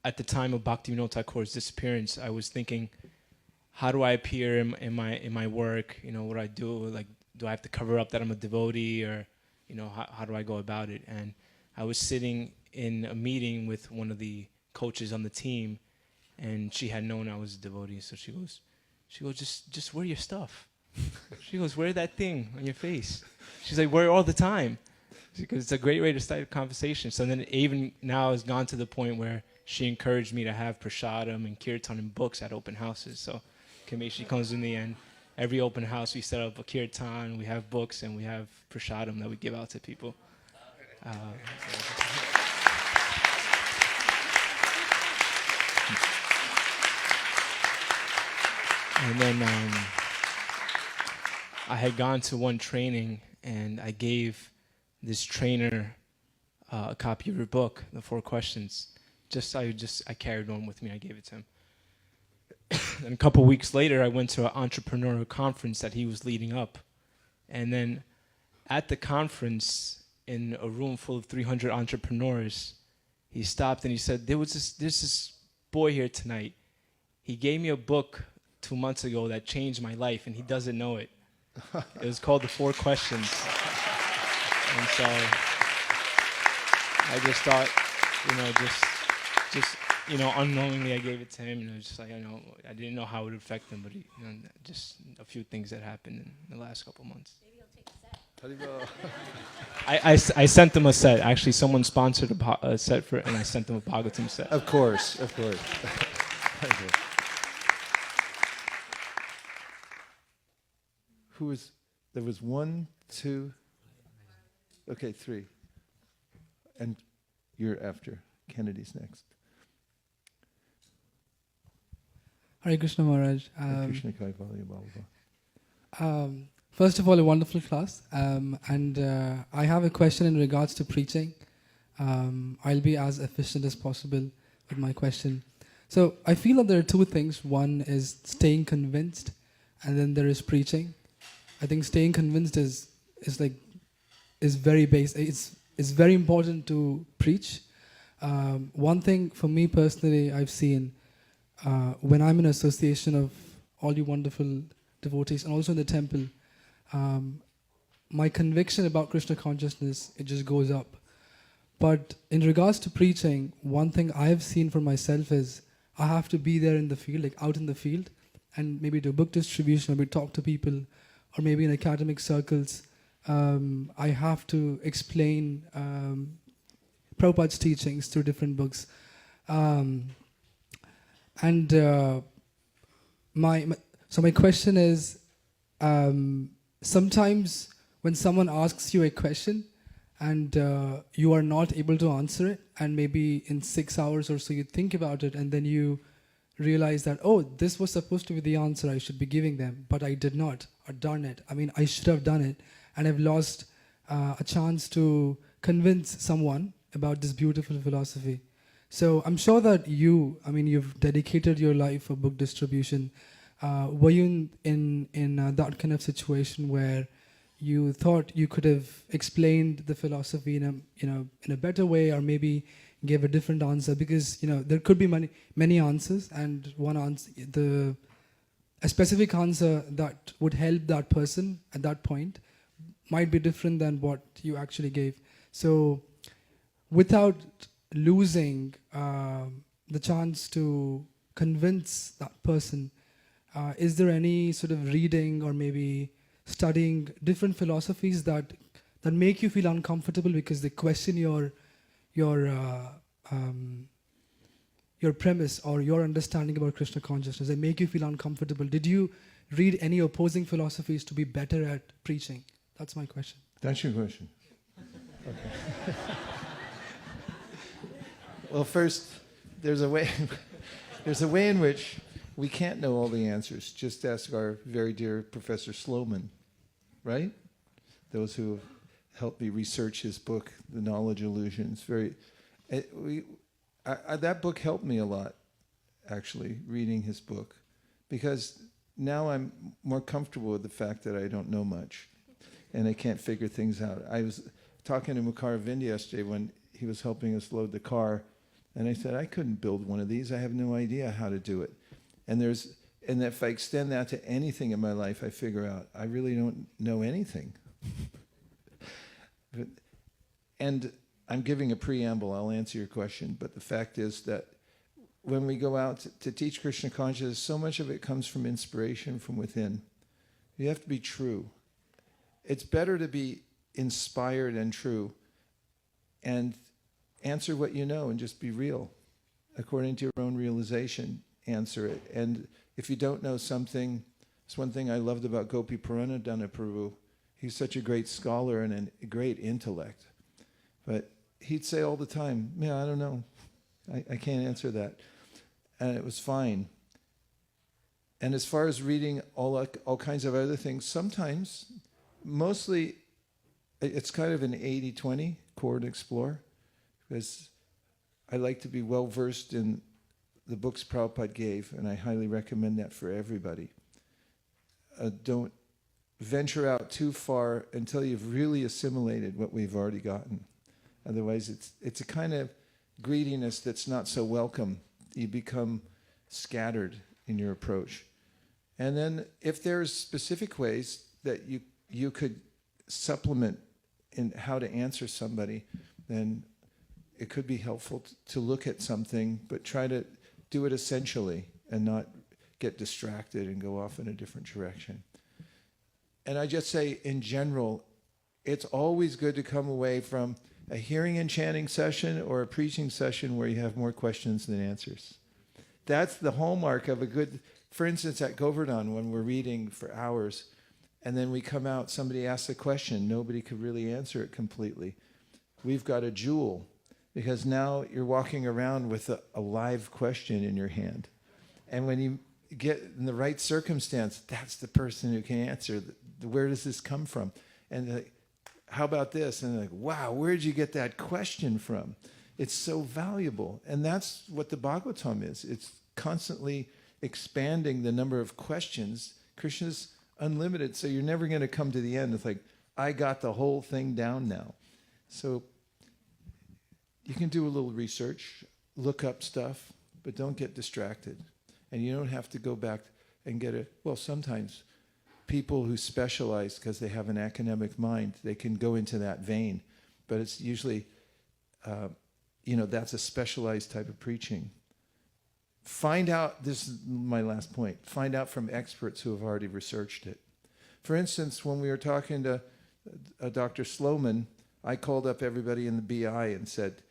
at the time of Bhaktivinoda Thakur's disappearance, I was thinking, how do I appear in my work? You know, what do I do? Like, do I have to cover up that I'm a devotee, or, you know, how do I go about it? And I was sitting in a meeting with one of the coaches on the team, and she had known I was a devotee, so she goes, just wear your stuff. She goes, wear that thing on your face. She's like, wear it all the time, because it's a great way to start a conversation. So then even now has gone to the point where she encouraged me to have prasadam and kirtan and books at open houses. So she comes in the end. Every open house we set up a kirtan, we have books, and we have prasadam that we give out to people. And then I had gone to one training, and I gave this trainer a copy of her book, The 4 Questions. I carried one with me. I gave it to him. And a couple weeks later, I went to an entrepreneurial conference that he was leading up. And then at the conference, in a room full of 300 entrepreneurs, he stopped and he said, there's this boy here tonight. He gave me a book 2 months ago that changed my life, and he doesn't know it. It was called The 4 Questions. And so I just thought, unknowingly I gave it to him, and it was just like, I didn't know how it would affect him, but just a few things that happened in the last couple months. Maybe he'll take a set. I sent them a set. Actually, someone sponsored a set for it, and I sent them a Bhagavatam set. Of course. There was 1, 2, okay, 3. And you're after. Kennedy's next. Hare Krishna Maharaj. Krishna Kai Valya Bhava. First of all, a wonderful class. And I have a question in regards to preaching. I'll be as efficient as possible with my question. So I feel that there are 2 things. One is staying convinced, and then there is preaching. I think staying convinced is very basic. It's very important to preach. One thing for me personally, I've seen when I'm in association of all you wonderful devotees, and also in the temple, my conviction about Krishna consciousness, it just goes up. But in regards to preaching, one thing I've seen for myself is I have to be there in the field, like out in the field, and maybe do book distribution, maybe talk to people, or maybe in academic circles. I have to explain Prabhupada's teachings through different books. So my question is, sometimes when someone asks you a question and you are not able to answer it, and maybe in 6 hours or so you think about it, and then you realize that, oh, this was supposed to be the answer I should be giving them, but I did not, or darn it. I mean, I should have done it, and I've lost a chance to convince someone about this beautiful philosophy. So I'm sure that you've dedicated your life for book distribution. Were you in that kind of situation where you thought you could have explained the philosophy in a better way, or maybe gave a different answer? Because there could be many answers, and one answer, a specific answer that would help that person at that point, might be different than what you actually gave. So without losing the chance to convince that person, is there any sort of reading or maybe studying different philosophies that make you feel uncomfortable because they question your premise or your understanding about Krishna consciousness? They make you feel uncomfortable. Did you read any opposing philosophies to be better at preaching? That's my question. That's your question. Okay. Well, first, there's a way in which we can't know all the answers. Just ask our very dear Professor Sloman, right? Those who helped me research his book, The Knowledge Illusions. That book helped me a lot, actually, reading his book, because now I'm more comfortable with the fact that I don't know much and I can't figure things out. I was talking to Mukaravind yesterday when he was helping us load the car, and I said, I couldn't build one of these. I have no idea how to do it. And if I extend that to anything in my life, I figure out I really don't know anything. And I'm giving a preamble, I'll answer your question, but the fact is that when we go out to teach Krishna consciousness, so much of it comes from inspiration from within. You have to be true. It's better to be inspired and true and answer what you know and just be real. According to your own realization, answer it. And if you don't know something, it's one thing I loved about Gopi Puranadana Prabhu. He's such a great scholar and a great intellect. But he'd say all the time, yeah, I don't know. I can't answer that. And it was fine. And as far as reading all kinds of other things, sometimes, mostly, it's kind of an 80-20, core and explore, because I like to be well-versed in the books Prabhupada gave, and I highly recommend that for everybody. Don't venture out too far until you've really assimilated what we've already gotten. Otherwise, it's a kind of greediness that's not so welcome. You become scattered in your approach. And then if there's specific ways that you could supplement in how to answer somebody, then it could be helpful to look at something, but try to do it essentially and not get distracted and go off in a different direction. And I just say, in general, it's always good to come away from a hearing and chanting session or a preaching session where you have more questions than answers. That's the hallmark of a good, for instance, at Govardhan, when we're reading for hours, and then we come out, somebody asks a question, nobody could really answer it completely. We've got a jewel, because now you're walking around with a live question in your hand. And when you get in the right circumstance, that's the person who can answer. Where does this come from? And how about this? And they're like, wow, where'd you get that question from? It's so valuable. And that's what the Bhagavatam is. It's constantly expanding the number of questions. Krishna's unlimited, so you're never going to come to the end. It's like, I got the whole thing down now. So you can do a little research, look up stuff, but don't get distracted. And you don't have to go back and sometimes people who specialize because they have an academic mind, they can go into that vein. But it's usually, that's a specialized type of preaching. Find out, this is my last point, find out from experts who have already researched it. For instance, when we were talking to Dr. Sloman, I called up everybody in the BI and said,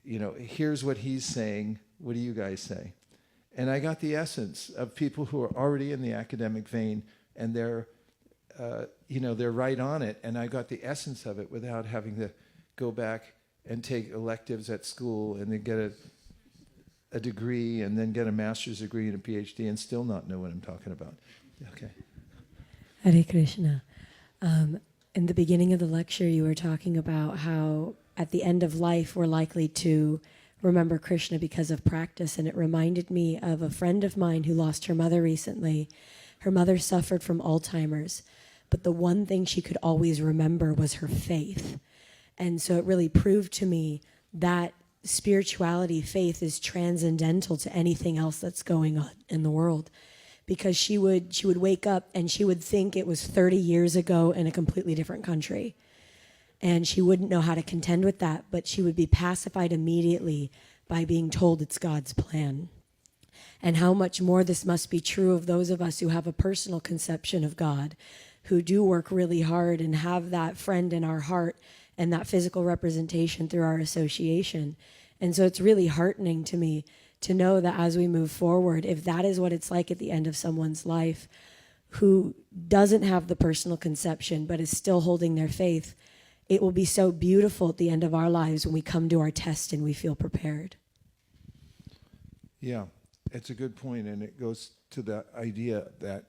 here's what he's saying, what do you guys say? And I got the essence of people who are already in the academic vein, and they're right on it, and I got the essence of it without having to go back and take electives at school and then get a degree and then get a master's degree and a PhD and still not know what I'm talking about. Okay. Hare Krishna. In the beginning of the lecture, you were talking about how at the end of life we're likely to remember Krishna because of practice, and it reminded me of a friend of mine who lost her mother recently. Her mother suffered from Alzheimer's, but the one thing she could always remember was her faith. And so it really proved to me that spirituality, faith, is transcendental to anything else that's going on in the world. because she would wake up and she would think it was 30 years ago in a completely different country. And she wouldn't know how to contend with that, but she would be pacified immediately by being told it's God's plan. And how much more this must be true of those of us who have a personal conception of God, who do work really hard and have that friend in our heart and that physical representation through our association. And so it's really heartening to me to know that as we move forward, if that is what it's like at the end of someone's life who doesn't have the personal conception but is still holding their faith, it will be so beautiful at the end of our lives when we come to our test and we feel prepared. Yeah, it's a good point, and it goes to the idea that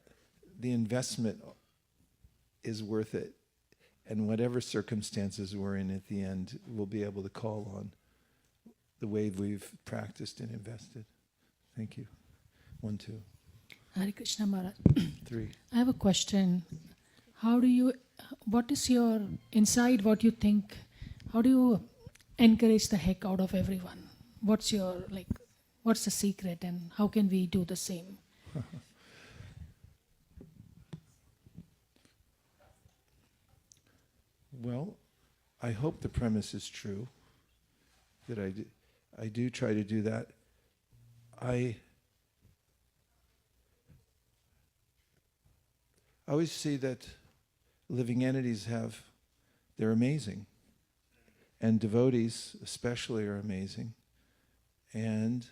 the investment is worth it, and whatever circumstances we're in at the end, we'll be able to call on the way we've practiced and invested. Thank you. 1, 2. Hare Krishna Maharaj. 3. I have a question. What is your inside, what you think, how do you encourage the heck out of everyone? What's the secret, and how can we do the same? Well, I hope the premise is true, that I do try to do that. I always see that living entities they're amazing. And devotees especially are amazing. And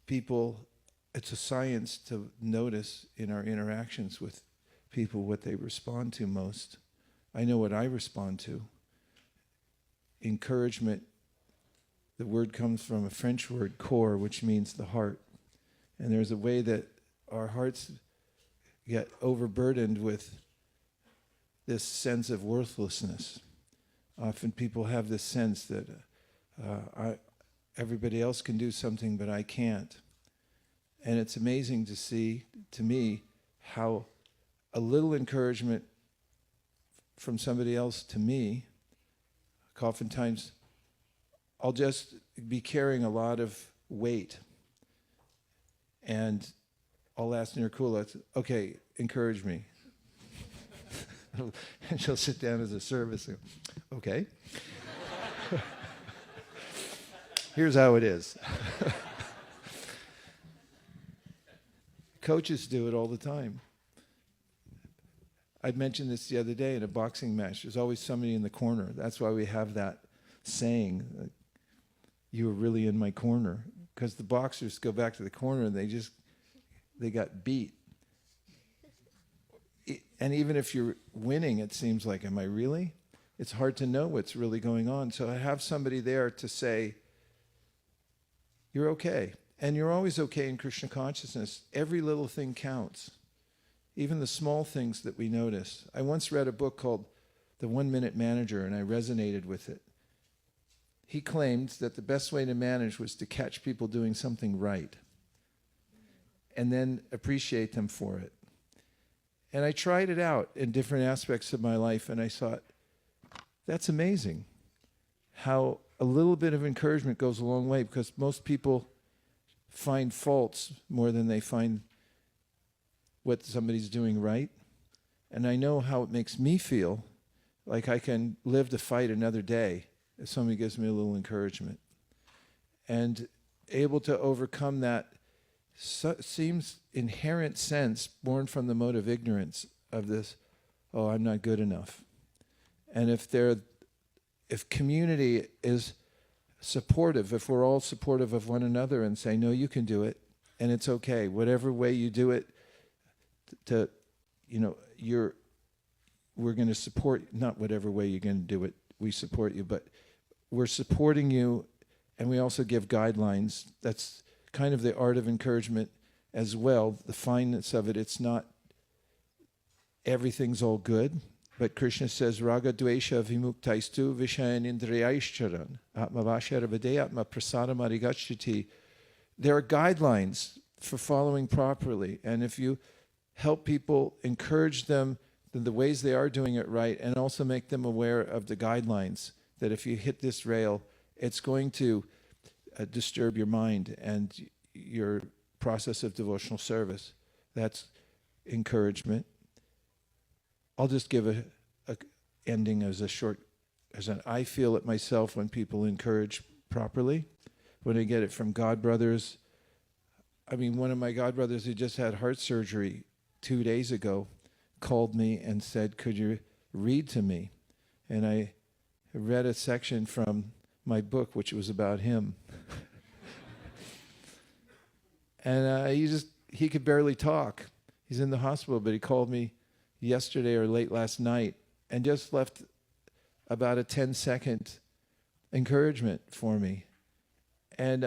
people, it's a science to notice in our interactions with people what they respond to most. I know what I respond to. Encouragement, the word comes from a French word, cœur, which means the heart. And there's a way that our hearts get overburdened with this sense of worthlessness. Often people have this sense that everybody else can do something, but I can't. And it's amazing to see, to me, how a little encouragement from somebody else to me, oftentimes I'll just be carrying a lot of weight. And I'll ask Nirkula, okay, encourage me. And she'll sit down as a service and go, okay. Here's how it is. Coaches do it all the time. I mentioned this the other day in a boxing match. There's always somebody in the corner. That's why we have that saying, you were really in my corner. Because the boxers go back to the corner and they got beat. And even if you're winning, it seems like, am I really? It's hard to know what's really going on. So I have somebody there to say, you're okay. And you're always okay in Krishna consciousness. Every little thing counts. Even the small things that we notice. I once read a book called The 1 Minute Manager, and I resonated with it. He claimed that the best way to manage was to catch people doing something right and then appreciate them for it. And I tried it out in different aspects of my life, and I thought, that's amazing how a little bit of encouragement goes a long way, because most people find faults more than they find what somebody's doing right. And I know how it makes me feel, like I can live to fight another day if somebody gives me a little encouragement. And able to overcome that seems inherent sense born from the mode of ignorance of this, oh, I'm not good enough. And if community is supportive, if we're all supportive of one another and say, no, you can do it, and it's okay, whatever way you do it, we're going to support, not whatever way you're going to do it, we support you, but we're supporting you, and we also give guidelines. That's kind of the art of encouragement as well, the fineness of it. It's not everything's all good, but Krishna says, raga dvesha vimuktaistu vishayan indriyaishcharan atmavashara videyatma prasadam arigachyati. There are guidelines for following properly, and if you help people, encourage them in the ways they are doing it right, and also make them aware of the guidelines, that if you hit this rail, it's going to disturb your mind and your process of devotional service. That's encouragement. I'll just give a ending as a short, I feel it myself when people encourage properly, when I get it from God brothers. I mean, one of my God brothers who just had heart surgery 2 days ago called me and said, could you read to me? And I read a section from my book, which was about him. And he could barely talk. He's in the hospital, but he called me yesterday or late last night and just left about a 10-second encouragement for me. And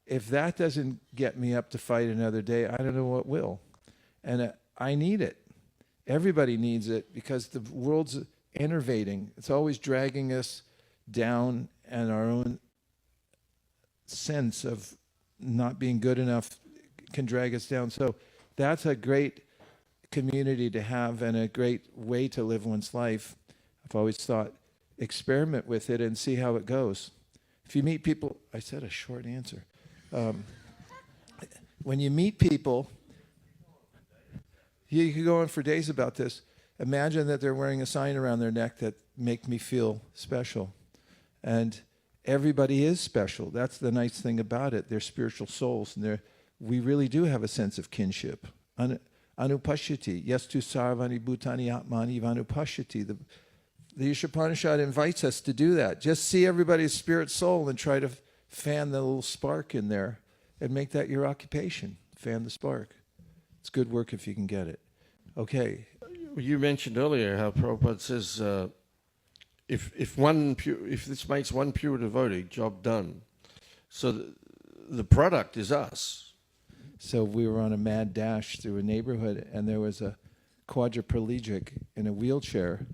if that doesn't get me up to fight another day, I don't know what will. And I need it. Everybody needs it because the world's enervating. It's always dragging us down, and our own sense of not being good enough can drag us down. So that's a great community to have and a great way to live one's life. I've always thought, experiment with it and see how it goes. If you meet people, I said a short answer. When you meet people, you could go on for days about this. Imagine that they're wearing a sign around their neck that make me feel special. And everybody is special. That's the nice thing about it. They're spiritual souls, and we really do have a sense of kinship. Anupashyati, yastu sarvani bhutani atmani vanupashyati. The Upanishad invites us to do that. Just see everybody's spirit soul and try to fan the little spark in there and make that your occupation. Fan the spark. It's good work if you can get it. Okay. You mentioned earlier how Prabhupada says, if this makes one pure devotee, job done. So the product is us. So we were on a mad dash through a neighborhood, and there was a quadriplegic in a wheelchair,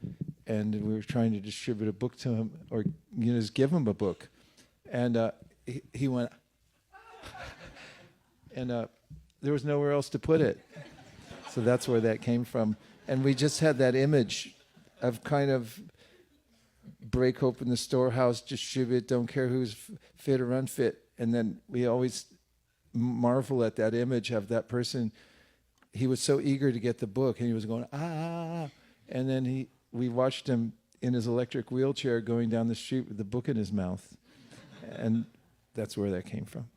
and we were trying to distribute a book to him, or just give him a book. And he went, and there was nowhere else to put it. So that's where that came from. And we just had that image of kind of break open the storehouse, distribute, don't care who's fit or unfit. And then we always marvel at that image of that person. He was so eager to get the book, and he was going, ah. And then we watched him in his electric wheelchair going down the street with the book in his mouth. And that's where that came from.